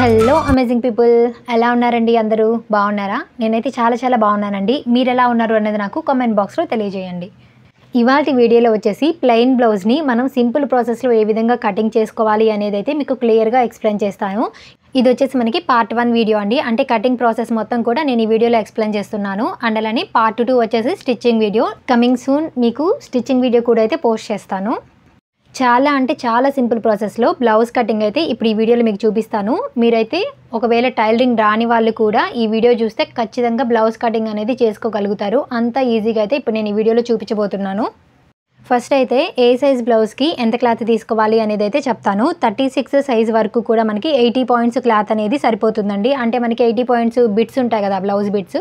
Hello amazing people, ఎలా ఉన్నారండి? అందరూ బాగున్నారా? నేనైతే చాలా బాగున్నానండి. మీరు ఎలా ఉన్నారు అనేది నాకు కామెంట్ బాక్స్లో తెలియజేయండి. ఇవాల్టి వీడియోలో వచ్చేసి ప్లెయిన్ బ్లౌజ్ని మనం సింపుల్ ప్రాసెస్లో ఏ విధంగా కటింగ్ చేసుకోవాలి అనేది అయితే మీకు క్లియర్గా ఎక్స్ప్లెయిన్ చేస్తాను. ఇది వచ్చేసి మనకి పార్ట్ 1 వీడియో అండి. అంటే కటింగ్ ప్రాసెస్ మొత్తం కూడా నేను ఈ వీడియోలో ఎక్స్ప్లెయిన్ చేస్తున్నాను. అండ్ అలానే పార్ట్ 2 వచ్చేసి స్టిచ్చింగ్ వీడియో. కమింగ్ సూన్ మీకు స్టిచ్చింగ్ వీడియో కూడా అయితే పోస్ట్ చేస్తాను. చాలా సింపుల్ ప్రాసెస్లో బ్లౌజ్ కటింగ్ అయితే ఇప్పుడు ఈ వీడియోలో మీకు చూపిస్తాను. మీరైతే ఒకవేళ టైలరింగ్ రాని వాళ్ళు కూడా ఈ వీడియో చూస్తే ఖచ్చితంగా బ్లౌజ్ కటింగ్ అనేది చేసుకోగలుగుతారు. అంత ఈజీగా అయితే ఇప్పుడు నేను ఈ వీడియోలో చూపించబోతున్నాను. ఫస్ట్ అయితే ఏ సైజ్ బ్లౌజ్కి ఎంత క్లాత్ తీసుకోవాలి అనేది అయితే చెప్తాను. 36 సైజ్ వరకు కూడా మనకి 80 పాయింట్స్ క్లాత్ అనేది సరిపోతుందండి. అంటే మనకి 80 పాయింట్స్ బిట్స్ ఉంటాయి కదా, బ్లౌజ్ బిట్స్.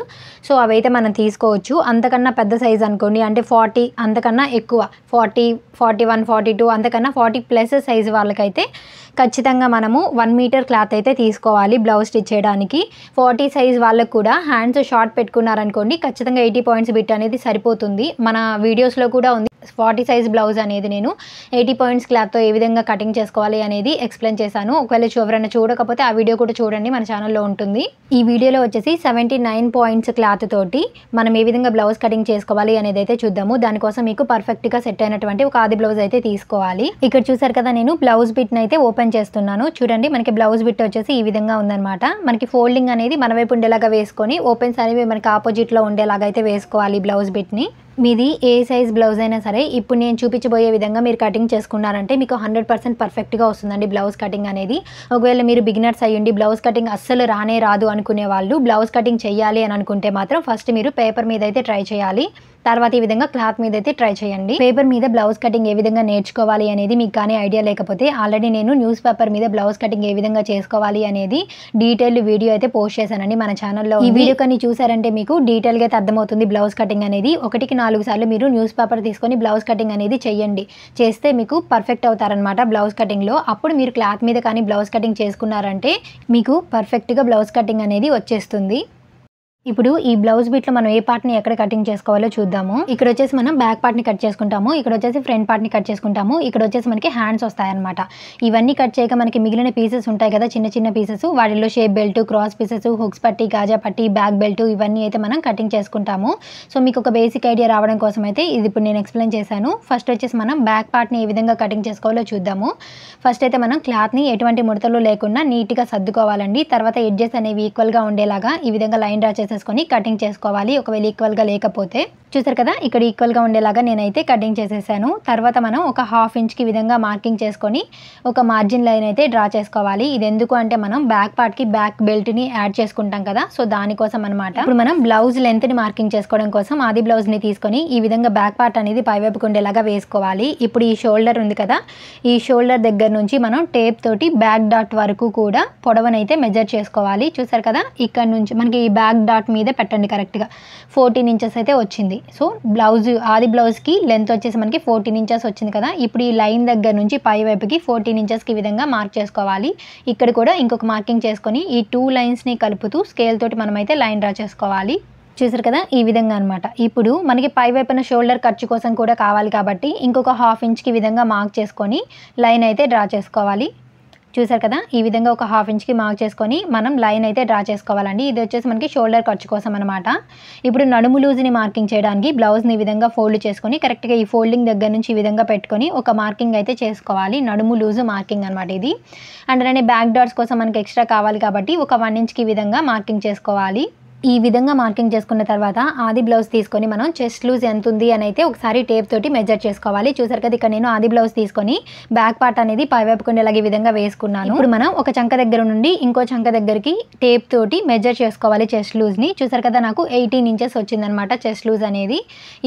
సో అవైతే మనం తీసుకోవచ్చు. అంతకన్నా పెద్ద సైజ్ అనుకోండి, అంటే 40 అంతకన్నా ఎక్కువ, 40, 41, 42 అంతకన్నా 40+ సైజ్ వాళ్ళకైతే ఖచ్చితంగా మనము 1 మీటర్ క్లాత్ అయితే తీసుకోవాలి బ్లౌజ్ స్టిచ్ చేయడానికి. 40 సైజ్ వాళ్ళకు కూడా హ్యాండ్స్ షార్ట్ పెట్టుకున్నారనుకోండి, ఖచ్చితంగా 80 పాయింట్స్ బిట్ అనేది సరిపోతుంది. మన వీడియోస్లో కూడా ఉంది 40 సైజ్ బ్లౌజ్ అనేది నేను 80 పాయింట్స్ క్లాత్తో ఏ విధంగా కటింగ్ చేసుకోవాలి అనేది ఎక్స్ప్లెయిన్ చేశాను. ఒకవేళ ఎవరైనా చూడకపోతే ఆ వీడియో కూడా చూడండి, మన ఛానల్లో ఉంటుంది. ఈ వీడియోలో వచ్చేసి 79 పాయింట్స్ క్లాత్ తోటి మనం ఏ విధంగా బ్లౌజ్ కటింగ్ చేసుకోవాలి అనేది అయితే చూద్దాము. దానికోసం మీకు పర్ఫెక్ట్గా సెట్ అయినటువంటి ఒక ఆది బ్లౌజ్ అయితే తీసుకోవాలి. ఇక్కడ చూసారు కదా, నేను బ్లౌజ్ బిట్ని అయితే ఓపెన్ చేస్తున్నాను. చూడండి, మనకి బ్లౌజ్ బిట్ వచ్చేసి ఈ విధంగా ఉందన్నమాట. మనకి ఫోల్డింగ్ అనేది మన వైపు ఉండేలాగా వేసుకొని ఓపెన్స్ అనేవి మనకి ఆపోజిట్లో ఉండేలాగా అయితే వేసుకోవాలి బ్లౌజ్ బిట్ని. మీది ఏ సైజ్ బ్లౌజ్ అయినా సరే ఇప్పుడు నేను చూపించబోయే విధంగా మీరు కటింగ్ చేసుకున్నారంటే మీకు 100% పర్ఫెక్ట్గా వస్తుందండి బ్లౌజ్ కటింగ్ అనేది. ఒకవేళ మీరు బిగినర్స్ అయ్యండి బ్లౌజ్ కటింగ్ అస్సలు రాదు అనుకునే వాళ్ళు బ్లౌజ్ కటింగ్ చేయాలి అని అనుకుంటే మాత్రం ఫస్ట్ మీరు పేపర్ మీద అయితే ట్రై చేయాలి. తర్వాత ఈ విధంగా క్లాత్ మీద అయితే ట్రై చేయండి. పేపర్ మీద బ్లౌజ్ కటింగ్ ఏ విధంగా నేర్చుకోవాలి అనేది మీకు కానీ ఐడియా లేకపోతే ఆల్రెడీ నేను న్యూస్ పేపర్ మీద బ్లౌజ్ కటింగ్ ఏ విధంగా చేసుకోవాలి అనేది డీటెయిల్డ్ వీడియో అయితే పోస్ట్ చేశానండి మన ఛానల్లో. ఈ వీడియో కానీ చూసారంటే మీకు డీటెయిల్గా అయితే అర్థమవుతుంది బ్లౌజ్ కటింగ్ అనేది. 1కి 4 సార్లు మీరు న్యూస్ పేపర్ తీసుకొని బ్లౌజ్ కటింగ్ అనేది చేయండి. చేస్తే మీకు పర్ఫెక్ట్ అవుతారనమాట బ్లౌజ్ కటింగ్లో. అప్పుడు మీరు క్లాత్ మీద కానీ బ్లౌజ్ కటింగ్ చేసుకున్నారంటే మీకు పర్ఫెక్ట్గా బ్లౌజ్ కటింగ్ అనేది వచ్చేస్తుంది. ఇప్పుడు ఈ బ్లౌజ్ బిట్లో మనం ఏ పార్ట్ని ఎక్కడ కటింగ్ చేసుకోవాలో చూద్దాము. ఇక్కడ వచ్చేసి మనం బ్యాక్ పార్ట్ని కట్ చేసుకుంటాము, ఇక్కడ వచ్చేసి ఫ్రంట్ పార్ట్ని కట్ చేసుకుంటాము, ఇక్కడ వచ్చేసి మనకి హ్యాండ్స్ వస్తాయన్నమాట. ఇవన్నీ కట్ చేయక మనకి మిగిలిన పీసెస్ ఉంటాయి కదా, చిన్న పీసెస్, వాటిల్లో shape belt, cross pieces, hooks పట్టి, గాజా పట్టి, బ్యాక్ బెల్ట్ ఇవన్నీ అయితే మనం కటింగ్ చేసుకుంటాము. సో మీకు ఒక బేసిక్ ఐడియా రావడం కోసం అయితే ఇది ఇప్పుడు నేను ఎక్స్ప్లెయిన్ చేశాను. ఫస్ట్ వచ్చేసి మనం బ్యాక్ పార్ట్ని ఏ విధంగా కటింగ్ చేసుకోవాలో చూద్దాము. ఫస్ట్ అయితే మనం క్లాత్ని ఎటువంటి ముడతలు లేకుండా నీట్గా సర్దుకోవాలండి. తర్వాత ఎడ్జెస్ అనేవి ఈక్వల్గా ఉండేలాగా ఈ విధంగా లైన్ డ్రా చేసేసుకొని కటింగ్ చేసుకోవాలి. ఒకవేళ ఈక్వల్గా లేకపోతే చూసారు కదా, ఇక్కడ ఈక్వల్గా ఉండేలాగా నేనైతే కటింగ్ చేసేసాను. తర్వాత మనం ఒక 1/2 ఇంచ్కి విధంగా మార్కింగ్ చేసుకొని ఒక మార్జిన్ లైన్ అయితే డ్రా చేసుకోవాలి. ఇది ఎందుకు అంటే మనం బ్యాక్ పార్ట్కి బ్యాక్ బెల్ట్ని యాడ్ చేసుకుంటాం కదా, సో దానికోసం అనమాట. ఇప్పుడు మనం బ్లౌజ్ లెంత్ని మార్కింగ్ చేసుకోవడం కోసం ఆది బ్లౌజ్ని తీసుకొని ఈ విధంగా బ్యాక్ పార్ట్ అనేది పైవైపుకు ఉండేలాగా వేసుకోవాలి. ఇప్పుడు ఈ షోల్డర్ ఉంది కదా, ఈ షోల్డర్ దగ్గర నుంచి మనం టేప్ తోటి బ్యాక్ డాట్ వరకు కూడా పొడవనైతే మెజర్ చేసుకోవాలి. చూసారు కదా, ఇక్కడ నుంచి మనకి ఈ బ్యాక్ డాట్ మీద పెట్టండి కరెక్ట్గా 14 ఇంచెస్ అయితే వచ్చింది. సో బ్లౌజ్ ఆది బ్లౌజ్కి లెంత్ వచ్చేసి మనకి 14 ఇంచెస్ వచ్చింది కదా. ఇప్పుడు ఈ లైన్ దగ్గర నుంచి పై వైపుకి 14 ఇంచెస్కి విధంగా మార్క్ చేసుకోవాలి. ఇక్కడ కూడా ఇంకొక మార్కింగ్ చేసుకొని ఈ 2 లైన్స్ని కలుపుతూ స్కేల్ తోటి మనమైతే లైన్ డ్రా చేసుకోవాలి. చూసారు కదా, ఈ విధంగా అనమాట. ఇప్పుడు మనకి పై వైపున షోల్డర్ ఖర్చు కోసం కూడా కావాలి కాబట్టి ఇంకొక 1/2 ఇంచ్కి విధంగా మార్క్ చేసుకొని లైన్ అయితే డ్రా చేసుకోవాలి. చూసారు కదా, ఈ విధంగా ఒక 1/2 ఇంచ్కి మార్క్ చేసుకొని మనం లైన్ అయితే డ్రా చేసుకోవాలండి. ఇది వచ్చేసి మనకి షోల్డర్ ఖర్చు కోసం అనమాట. ఇప్పుడు నడుము లూజ్ని మార్కింగ్ చేయడానికి బ్లౌజ్ని ఈ విధంగా ఫోల్డ్ చేసుకొని కరెక్ట్గా ఈ ఫోల్డింగ్ దగ్గర నుంచి ఈ విధంగా పెట్టుకొని ఒక మార్కింగ్ అయితే చేసుకోవాలి. నడుము లూజ్ మార్కింగ్ అనమాట ఇది. అండ్ అలానే బ్యాక్ డాట్స్ కోసం మనకి ఎక్స్ట్రా కావాలి కాబట్టి ఒక 1 ఇంచ్కి విధంగా మార్కింగ్ చేసుకోవాలి. ఈ విధంగా మార్కింగ్ చేసుకున్న తర్వాత ఆది బ్లౌజ్ తీసుకొని మనం చెస్ట్ లూజ్ ఎంత ఉంది అని అయితే ఒకసారి టేప్ తోటి మెజర్ చేసుకోవాలి. చూసారు కదా, ఇక్కడ నేను ఆది బ్లౌజ్ తీసుకొని బ్యాక్ పార్ట్ అనేది పైవైపుకు ఉండేలాగా ఈ విధంగా వేసుకున్నాను. ఇప్పుడు మనం ఒక చంక దగ్గర నుండి ఇంకో చంక దగ్గరికి టేప్ తోటి మెజర్ చేసుకోవాలి చెస్ట్ లూజ్ని. చూసారు కదా, నాకు 18 ఇంచెస్ వచ్చిందనమాట చెస్ట్ లూజ్ అనేది.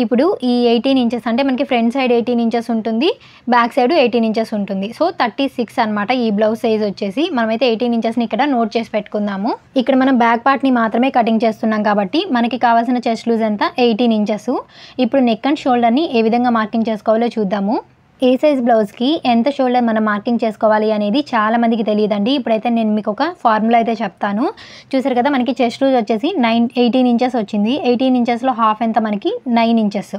ఇప్పుడు ఈ 18 ఇంచెస్ అంటే మనకి ఫ్రంట్ సైడ్ 18 ఇంచెస్ ఉంటుంది, బ్యాక్ సైడ్ 18 ఇంచెస్ ఉంటుంది. సో 36 అనమాట ఈ బ్లౌజ్ సైజ్ వచ్చేసి. మనమైతే 18 ఇంచెస్ని ఇక్కడ నోట్ చేసి పెట్టుకుందాము. ఇక్కడ మనం బ్యాక్ పార్ట్ని మాత్రమే కటింగ్ చేస్తున్నాం కాబట్టి మనకి కావాల్సిన చెస్ట్ లూజ్ ఎంత 18 ఇంచెస్. ఇప్పుడు నెక్ అండ్ షోల్డర్ని ఏ విధంగా మార్కింగ్ చేసుకోవాలో చూద్దాము. ఏ సైజ్ బ్లౌజ్కి ఎంత షోల్డర్ మనం మార్కింగ్ చేసుకోవాలి అనేది చాలా మందికి తెలియదండి. ఇప్పుడైతే నేను మీకు ఒక ఫార్ములా అయితే చెప్తాను. చూసారు కదా, మనకి చెస్ట్ లూజ్ వచ్చేసి 18 ఇంచెస్ వచ్చింది. 18 ఇంచెస్లో హాఫ్ ఎంత మనకి 9 ఇంచెస్.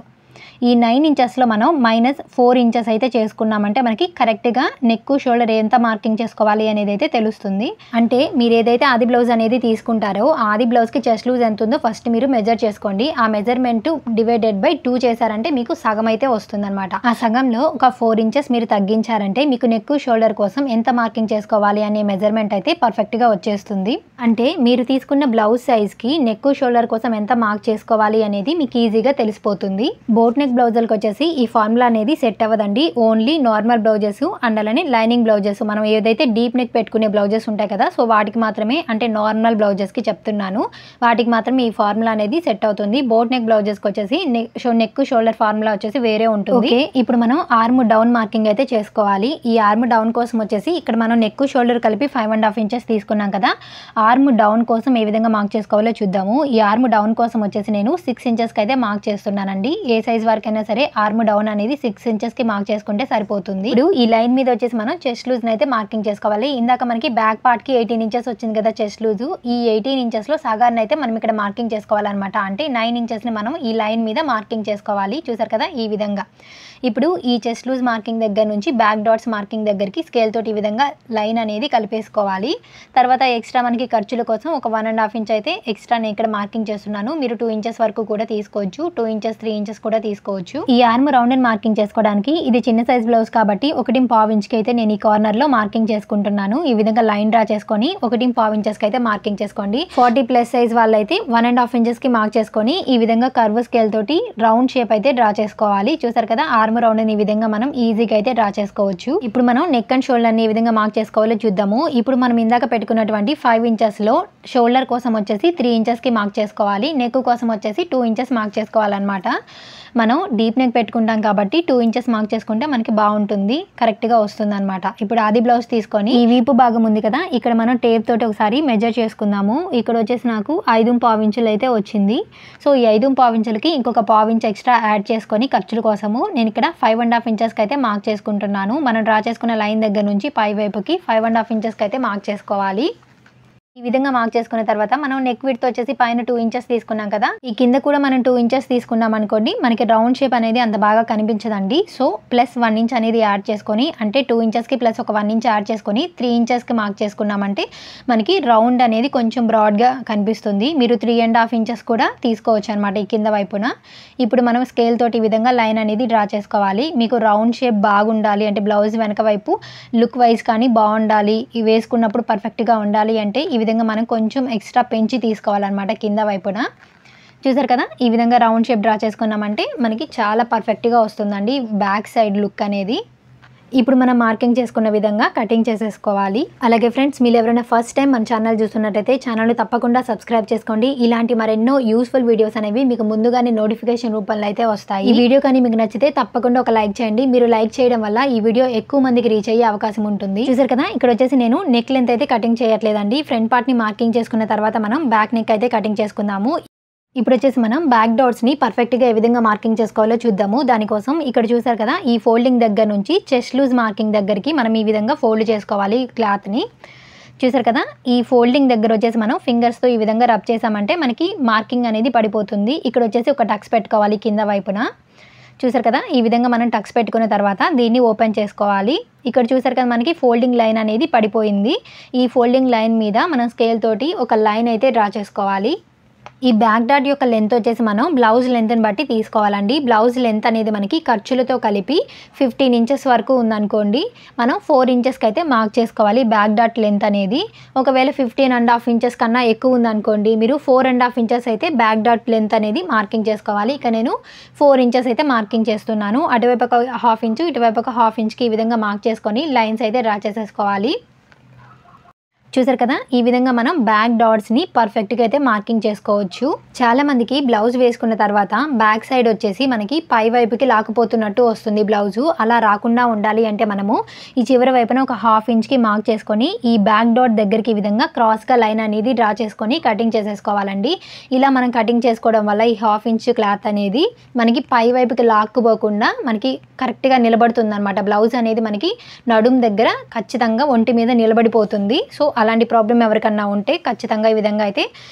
ఈ 9 ఇంచెస్లో మనం -4 ఇంచెస్ అయితే చేసుకున్నామంటే మనకి కరెక్ట్గా నెక్ షోల్డర్ ఎంత మార్కింగ్ చేసుకోవాలి అనేది అయితే తెలుస్తుంది. అంటే మీరు ఏదైతే ఆది బ్లౌజ్ అనేది తీసుకుంటారో ఆది బ్లౌజ్కి చెస్ట్ లూజ్ ఎంత ఉందో ఫస్ట్ మీరు మెజర్ చేసుకోండి. ఆ మెజర్మెంట్ డివైడెడ్ బై 2 చేశారంటే మీకు సగం అయితే వస్తుందన్నమాట. ఆ సగంలో ఒక 4 ఇంచెస్ మీరు తగ్గించారంటే మీకు నెక్ షోల్డర్ కోసం ఎంత మార్కింగ్ చేసుకోవాలి అనే మెజర్మెంట్ అయితే పర్ఫెక్ట్గా వచ్చేస్తుంది. అంటే మీరు తీసుకున్న బ్లౌజ్ సైజ్కి నెక్ షోల్డర్ కోసం ఎంత మార్క్ చేసుకోవాలి అనేది మీకు ఈజీగా తెలిసిపోతుంది. బోట్ నెక్ బ్లౌజులకు వచ్చేసి ఈ ఫార్ములా అనేది సెట్ అవ్వదండి. ఓన్లీ నార్మల్ బ్లౌజెస్ అండ్ అలానే లైనింగ్ బ్లౌజెస్ మనం ఏదైతే డీప్ నెక్ పెట్టుకునే బ్లౌజెస్ ఉంటాయి కదా, సో వాటికి మాత్రమే, అంటే నార్మల్ బ్లౌజెస్కి చెప్తున్నాను, వాటికి మాత్రమే ఈ ఫార్ములా అనేది సెట్ అవుతుంది. బోట్ నెక్ బ్లౌజెస్కి వచ్చేసి నెక్ షోల్డర్ ఫార్ములా వచ్చేసి వేరే ఉంటుంది. ఇప్పుడు మనం ఆర్మ్ డౌన్ మార్కింగ్ అయితే చేసుకోవాలి. ఈ ఆర్మ్ డౌన్ కోసం వచ్చేసి ఇక్కడ మనం నెక్ షోల్డర్ కలిపి 5.5 ఇంచెస్ తీసుకున్నాం కదా, ఆర్మ్ డౌన్ కోసం ఏ విధంగా మార్క్ చేసుకోవాలో చూద్దాము. ఈ ఆర్మ్ డౌన్ కోసం వచ్చేసి నేను 6 ఇంచెస్కి అయితే మార్క్ చేస్తున్నానండి. ఏ సైజ్ వరకైనా సరే ఆర్మ్ డౌన్ అనేది 6 ఇంచెస్కి మార్క్ చేసుకుంటే సరిపోతుంది. ఇప్పుడు ఈ లైన్ మీద వచ్చేసి మనం చెస్ట్ లూజ్ని అయితే మార్కింగ్ చేసుకోవాలి. ఇందాక మనకి బ్యాక్ పార్ట్కి 18 ఇంచెస్ వచ్చింది కదా చెస్ట్ లూజు, ఈ 18 ఇంచెస్లో సగాన్ని అయితే మనం ఇక్కడ మార్కింగ్ చేసుకోవాలన్నమాట. అంటే 9 ఇంచెస్ని మనం ఈ లైన్ మీద మార్కింగ్ చేసుకోవాలి. చూసారు కదా ఈ విధంగా. ఇప్పుడు ఈ చెస్ట్ లూజ్ మార్కింగ్ దగ్గర నుంచి బ్యాక్ డాట్స్ మార్కింగ్ దగ్గరికి స్కేల్ తోటి ఈ విధంగా లైన్ అనేది కలిపేసుకోవాలి. తర్వాత ఎక్స్ట్రా మనకి ఖర్చుల కోసం ఒక 1.5 ఇంచ్ అయితే ఎక్స్ట్రా నేను ఇక్కడ మార్కింగ్ చేస్తున్నాను. మీరు 2 ఇంచెస్ వరకు కూడా తీసుకోవచ్చు, 2 ఇంచెస్ 3 ఇంచెస్ కూడా తీసుకోవచ్చు. ఈ ఆర్మ్ రౌండ్ అండ్ మార్కింగ్ చేసుకోవడానికి ఇది చిన్న సైజ్ బ్లౌజ్ కాబట్టి 1.5 ఇంచ్కి అయితే నేను ఈ కార్నర్లో మార్కింగ్ చేసుకుంటున్నాను. ఈ విధంగా లైన్ డ్రా చేసుకొని 1.5 ఇంచెస్కి అయితే మార్కింగ్ చేసుకోండి. 40+ సైజ్ వాళ్ళైతే 1.5 ఇంచెస్కి మార్క్ చేసుకొని ఈ విధంగా కర్వ్ స్కేల్ తోటి రౌండ్ షేప్ అయితే డ్రా చేసుకోవాలి. చూసారు కదా ఆర్మ్ రౌండ్ ఈ విధంగా మనం ఈజీగా అయితే డ్రా చేసుకోవచ్చు. ఇప్పుడు మనం నెక్ అండ్ షోల్డర్ ని ఈ విధంగా మార్క్ చేసుకోవాలో చూద్దాము. ఇప్పుడు మనం ఇందాక పెట్టుకున్నటువంటి 5 ఇంచెస్లో షోల్డర్ కోసం వచ్చేసి 3 ఇంచెస్కి మార్క్ చేసుకోవాలి, నెక్ కోసం వచ్చేసి 2 ఇంచెస్ మార్క్ చేసుకోవాలన్నమాట. మనం డీప్ నెక్ పెట్టుకుంటాం కాబట్టి 2 ఇంచెస్ మార్క్ చేసుకుంటే మనకి బాగుంటుంది, కరెక్ట్గా వస్తుంది అనమాట. ఇప్పుడు ఆది బ్లౌజ్ తీసుకొని ఈ వీపు భాగం ఉంది కదా, ఇక్కడ మనం టేప్ తోటి ఒకసారి మెజర్ చేసుకుందాము. ఇక్కడ వచ్చేసి నాకు 5.5 ఇంచులు అయితే వచ్చింది. సో ఈ 5.5 ఇంచులకి ఇంకొక 1/2 ఇంచ్ ఎక్స్ట్రా యాడ్ చేసుకొని ఖర్చుల కోసము నేను ఇక్కడ 5.5 ఇంచెస్కి అయితే మార్క్ చేసుకుంటున్నాను. మనం డ్రా చేసుకున్న లైన్ దగ్గర నుంచి పై వైపుకి 5.5 ఇంచెస్కి అయితే మార్క్ చేసుకోవాలి. ఈ విధంగా మార్క్ చేసుకున్న తర్వాత మనం నెక్ విడ్త్ వచ్చేసి పైన 2 ఇంచెస్ తీసుకున్నాం కదా, ఈ కింద కూడా మనం 2 ఇంచెస్ తీసుకున్నాం అనుకోండి, మనకి రౌండ్ షేప్ అనేది అంత బాగా కనిపించదండి. సో +1 ఇంచ్ అనేది యాడ్ చేసుకొని, అంటే 2 ఇంచెస్కి ప్లస్ ఒక 1 ఇంచ్ యాడ్ చేసుకొని 3 ఇంచెస్కి మార్క్ చేసుకున్నామంటే మనకి రౌండ్ అనేది కొంచెం బ్రాడ్గా కనిపిస్తుంది. మీరు 3.5 ఇంచెస్ కూడా తీసుకోవచ్చు అనమాట ఈ కింద వైపున. ఇప్పుడు మనం స్కేల్ తోటి ఈ విధంగా లైన్ అనేది డ్రా చేసుకోవాలి. మీకు రౌండ్ షేప్ బాగుండాలి అంటే బ్లౌజ్ వెనక వైపు లుక్ వైజ్ కానీ బాగుండాలి, ఇవి వేసుకున్నప్పుడు పర్ఫెక్ట్గా ఉండాలి అంటే ఈ విధంగా మనం కొంచెం ఎక్స్ట్రా పెంచి తీసుకోవాలన్నమాట కింద వైపున. చూసారు కదా ఈ విధంగా రౌండ్ షేప్ డ్రా చేసుకున్నామంటే మనకి చాలా పర్ఫెక్ట్గా వస్తుందండి బ్యాక్ సైడ్ లుక్ అనేది. ఇప్పుడు మనం మార్కింగ్ చేసుకున్న విధంగా కటింగ్ చేసేసుకోవాలి. అలాగే ఫ్రెండ్స్, మీరు ఎవరైనా ఫస్ట్ టైం మన ఛానల్ చూస్తున్నట్టయితే ఛానల్ని తప్పకుండా సబ్స్క్రైబ్ చేసుకోండి. ఇలాంటి మరెన్నో యూస్ఫుల్ వీడియోస్ అనేవి మీకు ముందుగానే నోటిఫికేషన్ రూపంలో అయితే వస్తాయి. ఈ వీడియో కానీ మీకు నచ్చితే తప్పకుండా ఒక లైక్ చేయండి. మీరు లైక్ చేయడం వల్ల ఈ వీడియో ఎక్కువ మందికి రీచ్ అయ్యే అవకాశం ఉంటుంది. చూసారు కదా ఇక్కడ వచ్చేసి నేను నెక్ లెంత్ అయితే కటింగ్ చేయట్లేదండి. ఫ్రంట్ పార్ట్ని మార్కింగ్ చేసుకున్న తర్వాత మనం బ్యాక్ నెక్ అయితే కటింగ్ చేసుకుందాము. ఇప్పుడు వచ్చేసి మనం బ్యాక్ డాట్స్ని పర్ఫెక్ట్గా ఏ విధంగా మార్కింగ్ చేసుకోవాలో చూద్దాము. దానికోసం ఇక్కడ చూసారు కదా ఈ ఫోల్డింగ్ దగ్గర నుంచి చెస్ట్ లూజ్ మార్కింగ్ దగ్గరికి మనం ఈ విధంగా ఫోల్డ్ చేసుకోవాలి క్లాత్ని. చూసారు కదా ఈ ఫోల్డింగ్ దగ్గర వచ్చేసి మనం ఫింగర్స్తో ఈ విధంగా రబ్ చేసామంటే మనకి మార్కింగ్ అనేది పడిపోతుంది. ఇక్కడ వచ్చేసి ఒక టక్స్ పెట్టుకోవాలి కింద వైపున. చూసారు కదా ఈ విధంగా మనం టక్స్ పెట్టుకున్న తర్వాత దీన్ని ఓపెన్ చేసుకోవాలి. ఇక్కడ చూసారు కదా మనకి ఫోల్డింగ్ లైన్ అనేది పడిపోయింది. ఈ ఫోల్డింగ్ లైన్ మీద మనం స్కేల్ తోటి ఒక లైన్ అయితే డ్రా చేసుకోవాలి. ఈ బ్యాక్ డాట్ యొక్క లెంత్ వచ్చేసి మనం బ్లౌజ్ లెంత్ని బట్టి తీసుకోవాలండి. బ్లౌజ్ లెంత్ అనేది మనకి ఖర్చులతో కలిపి 15 ఇంచెస్ వరకు ఉందనుకోండి, మనం 4 ఇంచెస్కి అయితే మార్క్ చేసుకోవాలి బ్యాక్ డాట్ లెంత్ అనేది. ఒకవేళ 15.5 ఇంచెస్ కన్నా ఎక్కువ ఉందనుకోండి, మీరు 4.5 ఇంచెస్ అయితే బ్యాక్ డాట్ లెంత్ అనేది మార్కింగ్ చేసుకోవాలి. ఇక నేను 4 ఇంచెస్ అయితే మార్కింగ్ చేస్తున్నాను. అటువైపు ఒక 1/2 ఇంచు, ఇటువైపు ఒక 1/2 ఇంచ్కి ఈ విధంగా మార్క్ చేసుకొని లైన్స్ అయితే డ్రా చేసేసుకోవాలి. చూసారు కదా ఈ విధంగా మనం బ్యాక్ డాట్స్ని పర్ఫెక్ట్గా అయితే మార్కింగ్ చేసుకోవచ్చు. చాలామందికి బ్లౌజ్ వేసుకున్న తర్వాత బ్యాక్ సైడ్ వచ్చేసి మనకి పై వైపుకి లాక్కుపోతున్నట్టు వస్తుంది బ్లౌజు. అలా రాకుండా ఉండాలి అంటే మనము ఈ చివరి వైపున ఒక 1/2 ఇంచ్కి మార్క్ చేసుకొని ఈ బ్యాక్ డాట్ దగ్గరికి ఈ విధంగా క్రాస్గా లైన్ అనేది డ్రా చేసుకొని కటింగ్ చేసేసుకోవాలండి. ఇలా మనం కటింగ్ చేసుకోవడం వల్ల ఈ 1/2 ఇంచ్ క్లాత్ అనేది మనకి పై వైపుకి లాక్కుపోకుండా మనకి కరెక్ట్గా నిలబడుతుంది అనమాట. బ్లౌజ్ అనేది మనకి నడుం దగ్గర ఖచ్చితంగా ఒంటి మీద నిలబడిపోతుంది. సో అలాంటి ప్రాబ్లం ఎవరికన్నా ఉంటే ఖచ్చితంగా ఈ విధంగా అయితే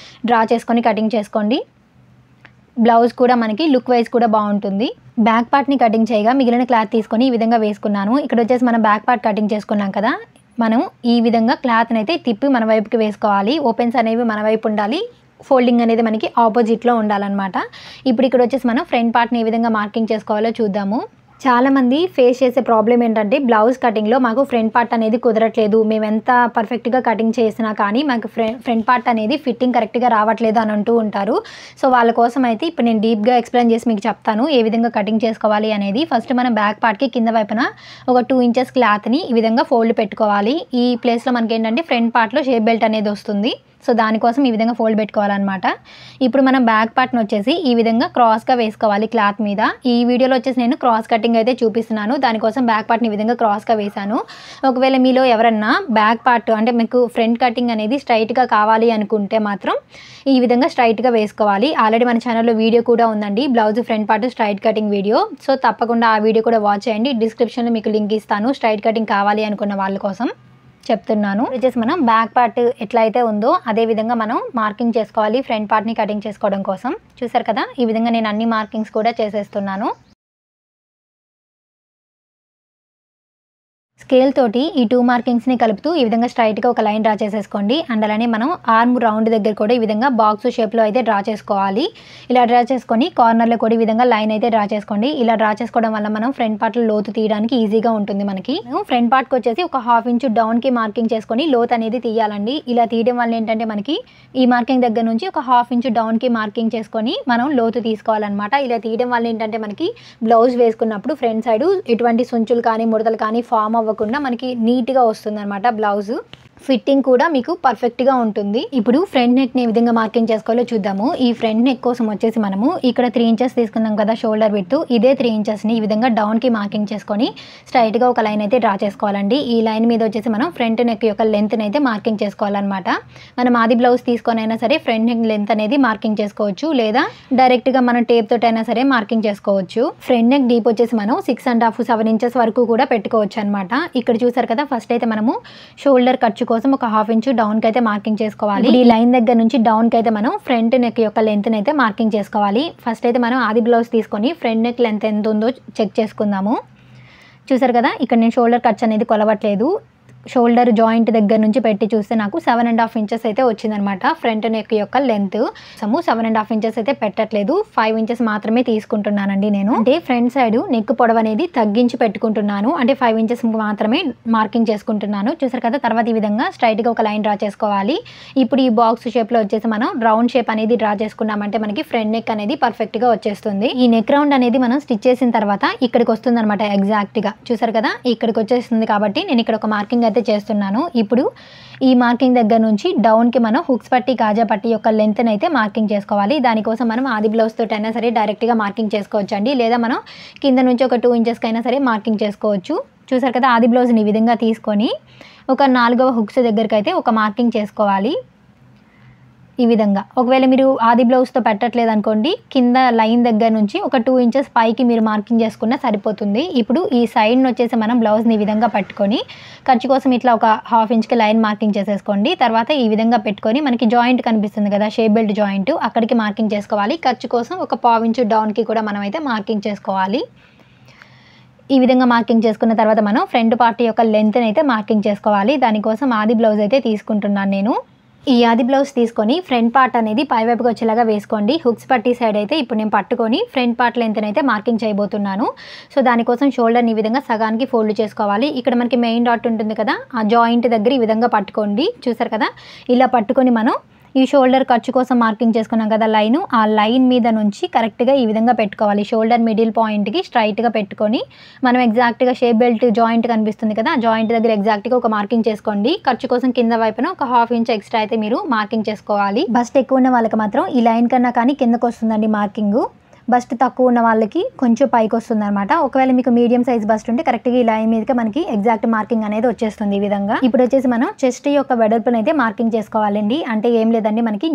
డ్రా చేసుకొని కటింగ్ చేసుకోండి. బ్లౌజ్ కూడా మనకి లుక్ వైజ్ కూడా బాగుంటుంది. బ్యాక్ పార్ట్ని కటింగ్ చేయగా మిగిలిన క్లాత్ తీసుకొని ఈ విధంగా వేసుకున్నాను. ఇక్కడ వచ్చేసి మనం బ్యాక్ పార్ట్ కటింగ్ చేసుకున్నాం కదా, మనం ఈ విధంగా క్లాత్ని అయితే తిప్పి మన వైపుకి వేసుకోవాలి. ఓపెన్స్ అనేవి మన వైపు ఉండాలి, ఫోల్డింగ్ అనేది మనకి ఆపోజిట్లో ఉండాలన్నమాట. ఇప్పుడు ఇక్కడ వచ్చేసి మనం ఫ్రంట్ పార్ట్ని ఏ విధంగా మార్కింగ్ చేసుకోవాలో చూద్దాము. చాలామంది ఫేస్ చేసే ప్రాబ్లం ఏంటంటే బ్లౌజ్ కటింగ్లో మాకు ఫ్రంట్ పార్ట్ అనేది కుదరట్లేదు, మేము ఎంత పర్ఫెక్ట్గా కటింగ్ చేసినా కానీ మాకు ఫ్రంట్ పార్ట్ అనేది ఫిట్టింగ్ కరెక్ట్గా రావట్లేదు అని అంటూ ఉంటారు. సో వాళ్ళ కోసం అయితే ఇప్పుడు నేను డీప్గా ఎక్స్ప్లెయిన్ చేసి మీకు చెప్తాను ఏ విధంగా కటింగ్ చేసుకోవాలి అనేది. ఫస్ట్ మనం బ్యాక్ పార్ట్కి కింద వైపున ఒక 2 ఇంచెస్ క్లాత్ని ఈ విధంగా ఫోల్డ్ పెట్టుకోవాలి. ఈ ప్లేస్లో మనకి ఏంటంటే ఫ్రంట్ పార్ట్లో షేప్ బెల్ట్ అనేది వస్తుంది. సో దానికోసం ఈ విధంగా ఫోల్డ్ పెట్టుకోవాలన్నమాట. ఇప్పుడు మనం బ్యాక్ పార్ట్ని వచ్చేసి ఈ విధంగా క్రాస్గా వేసుకోవాలి క్లాత్ మీద. ఈ వీడియోలో వచ్చేసి నేను క్రాస్ కటింగ్ అయితే చూపిస్తున్నాను, దానికోసం బ్యాక్ పార్ట్ని ఈ విధంగా క్రాస్గా వేసాను. ఒకవేళ మీలో ఎవరన్నా బ్యాక్ పార్ట్ అంటే మీకు ఫ్రంట్ కటింగ్ అనేది స్ట్రైట్గా కావాలి అనుకుంటే మాత్రం ఈ విధంగా స్ట్రైట్గా వేసుకోవాలి. ఆల్రెడీ మన ఛానల్లో వీడియో కూడా ఉందండి, blouse front part straight cutting video. So తప్పకుండా ఆ వీడియో కూడా వాచ్ చేయండి. డిస్క్రిప్షన్లో మీకు లింక్ ఇస్తాను, స్ట్రైట్ కటింగ్ కావాలి అనుకున్న వాళ్ళ కోసం చెప్తున్నాను. వచ్చేసి మనం బ్యాక్ పార్ట్ ఎట్లా అయితే ఉందో అదే విధంగా మనం మార్కింగ్ చేసుకోవాలి ఫ్రంట్ పార్ట్ని కటింగ్ చేసుకోవడం కోసం. చూసారు కదా, ఈ విధంగా నేను అన్ని మార్కింగ్స్ కూడా చేసేస్తున్నాను. స్కేల్ తోటి ఈ 2 మార్కింగ్స్ని కలుపుతూ ఈ విధంగా స్ట్రైట్గా ఒక లైన్ డ్రా చేసేసుకోండి. అండ్ అలానే మనం ఆర్మ్ రౌండ్ దగ్గర కూడా ఈ విధంగా బాక్స్ షేప్లో అయితే డ్రా చేసుకోవాలి. ఇలా డ్రా చేసుకొని కార్నర్లో కూడా ఈ విధంగా లైన్ అయితే డ్రా చేసుకోండి. ఇలా డ్రా చేసుకోవడం వల్ల మనం ఫ్రంట్ పార్ట్లో లోతు తీయడానికి ఈజీగా ఉంటుంది మనకి. ఫ్రంట్ పార్ట్కి వచ్చేసి ఒక 1/2 ఇంచు డౌన్కి మార్కింగ్ చేసుకొని లోతు అనేది తీయాలండి. ఇలా తీయడం వల్ల ఏంటంటే మనకి ఈ మార్కింగ్ దగ్గర నుంచి ఒక 1/2 ఇంచు డౌన్కి మార్కింగ్ చేసుకొని మనం లోతు తీసుకోవాలన్నమాట. ఇలా తీయడం వల్ల ఏంటంటే మనకి బ్లౌజ్ వేసుకున్నప్పుడు ఫ్రంట్ సైడ్ ఎటువంటి సుంచులు కానీ ముడతలు కానీ ఫామ్ అవ్వకుండా మనకి నీట్గా వస్తుంది అనమాట. బ్లౌజ్ ఫిట్టింగ్ కూడా మీకు పర్ఫెక్ట్గా ఉంటుంది. ఇప్పుడు ఫ్రంట్ నెక్ని ఏ విధంగా మార్కింగ్ చేసుకోవాలో చూద్దాము. ఈ ఫ్రంట్ నెక్ కోసం వచ్చేసి మనము ఇక్కడ 3 ఇంచెస్ తీసుకున్నాం కదా షోల్డర్ విడ్త్, ఇదే 3 ఇంచెస్ని ఈ విధంగా డౌన్కి మార్కింగ్ చేసుకొని స్ట్రైట్గా ఒక లైన్ అయితే డ్రా చేసుకోవాలండి. ఈ లైన్ మీద వచ్చేసి మనం ఫ్రంట్ నెక్ యొక్క లెంత్ని అయితే మార్కింగ్ చేసుకోవాలన్నమాట. మనం ఆది బ్లౌజ్ తీసుకొని అయినా సరే ఫ్రంట్ నెక్ లెంత్ అనేది మార్కింగ్ చేసుకోవచ్చు, లేదా డైరెక్ట్గా మనం టేప్ తోటి అయినా సరే మార్కింగ్ చేసుకోవచ్చు. ఫ్రంట్ నెక్ డీప్ వచ్చేసి మనం 6.5 7 ఇంచెస్ వరకు కూడా పెట్టుకోవచ్చు అనమాట. ఇక్కడ చూసారు కదా, ఫస్ట్ అయితే మనము షోల్డర్ ఖర్చు కోసం ఒక 1/2 ఇంచు డౌన్కి అయితే మార్కింగ్ చేసుకోవాలి. ఈ లైన్ దగ్గర నుంచి డౌన్కి అయితే మనం ఫ్రంట్ నెక్ యొక్క లెంత్ని అయితే మార్కింగ్ చేసుకోవాలి. ఫస్ట్ అయితే మనం ఆది బ్లౌజ్ తీసుకొని ఫ్రంట్ నెక్ లెంత్ ఎంత ఉందో చెక్ చేసుకుందాము. చూసారు కదా, ఇక్కడ నేను షోల్డర్ ఖర్చు అనేది కొలవట్లేదు. షోల్డర్ జాయింట్ దగ్గర నుంచి పెట్టి చూస్తే నాకు 7.5 ఇంచెస్ అయితే వచ్చిందనమాట ఫ్రంట్ నెక్ యొక్క లెంత్. 7.5 ఇంచెస్ అయితే పెట్టట్లేదు, 5 ఇంచెస్ మాత్రమే తీసుకుంటున్నానండి నేను. అంటే ఫ్రంట్ సైడ్ నెక్ పొడవు అనేది తగ్గించి పెట్టుకుంటున్నాను, అంటే 5 ఇంచెస్ మాత్రమే మార్కింగ్ చేసుకుంటున్నాను. చూసారు కదా, తర్వాత ఈ విధంగా స్ట్రైట్గా ఒక లైన్ డ్రా చేసుకోవాలి. ఇప్పుడు ఈ బాక్స్ షేప్లో వచ్చేసి మనం రౌండ్ షేప్ అనేది డ్రా చేసుకున్నామంటే మనకి ఫ్రంట్ నెక్ అనేది పర్ఫెక్ట్గా వచ్చేస్తుంది. ఈ నెక్ రౌండ్ అనేది మనం స్టిచ్ చేసిన తర్వాత ఇక్కడికి వస్తుంది అనమాట ఎగ్జాక్ట్గా. చూసారు కదా, ఇక్కడికి వచ్చేస్తుంది కాబట్టి నేను ఇక్కడ ఒక మార్కింగ్ అయితే చేస్తున్నాను. ఇప్పుడు ఈ మార్కింగ్ దగ్గర నుంచి డౌన్కి మనం హుక్స్ పట్టి కాజా పట్టి యొక్క లెంత్ని అయితే మార్కింగ్ చేసుకోవాలి. దానికోసం మనం ఆది బ్లౌజ్ తోటి అయినా సరే డైరెక్ట్గా మార్కింగ్ చేసుకోవచ్చు అండి, లేదా మనం కింద నుంచి ఒక 2 ఇంచెస్కి అయినా సరే మార్కింగ్ చేసుకోవచ్చు. చూసారు కదా, ఆది బ్లౌజ్ని ఈ విధంగా తీసుకొని ఒక 4వ హుక్స్ దగ్గరికి అయితే ఒక మార్కింగ్ చేసుకోవాలి. ఈ విధంగా ఒకవేళ మీరు ఆది బ్లౌజ్తో పెట్టట్లేదు అనుకోండి, కింద లైన్ దగ్గర నుంచి ఒక 2 ఇంచెస్ పైకి మీరు మార్కింగ్ చేసుకున్నా సరిపోతుంది. ఇప్పుడు ఈ సైడ్ని వచ్చేసి మనం బ్లౌజ్ని ఈ విధంగా పట్టుకొని ఖర్చు కోసం ఇట్లా ఒక 1/2 ఇంచ్కి లైన్ మార్కింగ్ చేసేసుకోండి. తర్వాత ఈ విధంగా పెట్టుకొని మనకి జాయింట్ కనిపిస్తుంది కదా షేప్ బెల్ట్ జాయింట్, అక్కడికి మార్కింగ్ చేసుకోవాలి. ఖర్చు కోసం ఒక 1/4 ఇంచు డౌన్కి కూడా మనం అయితే మార్కింగ్ చేసుకోవాలి. ఈ విధంగా మార్కింగ్ చేసుకున్న తర్వాత మనం ఫ్రంట్ పార్ట్ యొక్క లెంత్ని అయితే మార్కింగ్ చేసుకోవాలి. దానికోసం ఆది బ్లౌజ్ అయితే తీసుకుంటున్నాను నేను. ఈ ఆది బ్లౌజ్ తీసుకొని ఫ్రంట్ పార్ట్ అనేది పైవైపుకి వచ్చేలాగా వేసుకోండి. హుక్స్ పట్టి సైడ్ అయితే ఇప్పుడు నేను పట్టుకొని ఫ్రంట్ పార్ట్ లెంత్ అయితే మార్కింగ్ చేయబోతున్నాను. సో దానికోసం షోల్డర్ని ఈ విధంగా సగానికి ఫోల్డ్ చేసుకోవాలి. ఇక్కడ మనకి మెయిన్ డాట్ ఉంటుంది కదా, ఆ జాయింట్ దగ్గర ఈ విధంగా పట్టుకోండి. చూసారు కదా, ఇలా పట్టుకొని మనం ఈ షోల్డర్ ఖర్చు కోసం మార్కింగ్ చేసుకున్నాం కదా లైన్, ఆ లైన్ మీద నుంచి కరెక్ట్గా ఈ విధంగా పెట్టుకోవాలి. షోల్డర్ మిడిల్ పాయింట్కి స్ట్రైట్గా పెట్టుకొని మనం ఎగ్జాక్ట్గా షేప్ బెల్ట్ జాయింట్ కనిపిస్తుంది కదా, ఆ జాయింట్ దగ్గర ఎగ్జాక్ట్గా ఒక మార్కింగ్ చేసుకోండి. ఖర్చు కోసం కింద వైపున ఒక 1/2 ఇంచ్ ఎక్స్ట్రా అయితే మీరు మార్కింగ్ చేసుకోవాలి. బస్ట్ ఎక్కువ ఉన్న వాళ్ళకి మాత్రం ఈ లైన్ కన్నా కానీ కిందకు వస్తుందండి మార్కింగ్. బస్ట్ తక్కువ ఉన్న వాళ్ళకి కొంచెం పైకి వస్తుంది అనమాట. ఒకవేళ మీకు మీడియం సైజ్ బస్ట్ ఉంటే కరెక్ట్గా ఈ లైన్ మీదకి మనకి ఎగ్జాక్ట్ మార్కింగ్ అనేది వచ్చేస్తుంది ఈ విధంగా. ఇప్పుడు వచ్చేసి మనం చెస్ట్ యొక్క వెడల్పుని అయితే మార్కింగ్ చేసుకోవాలండి. అంటే ఏం లేదండి, మనకి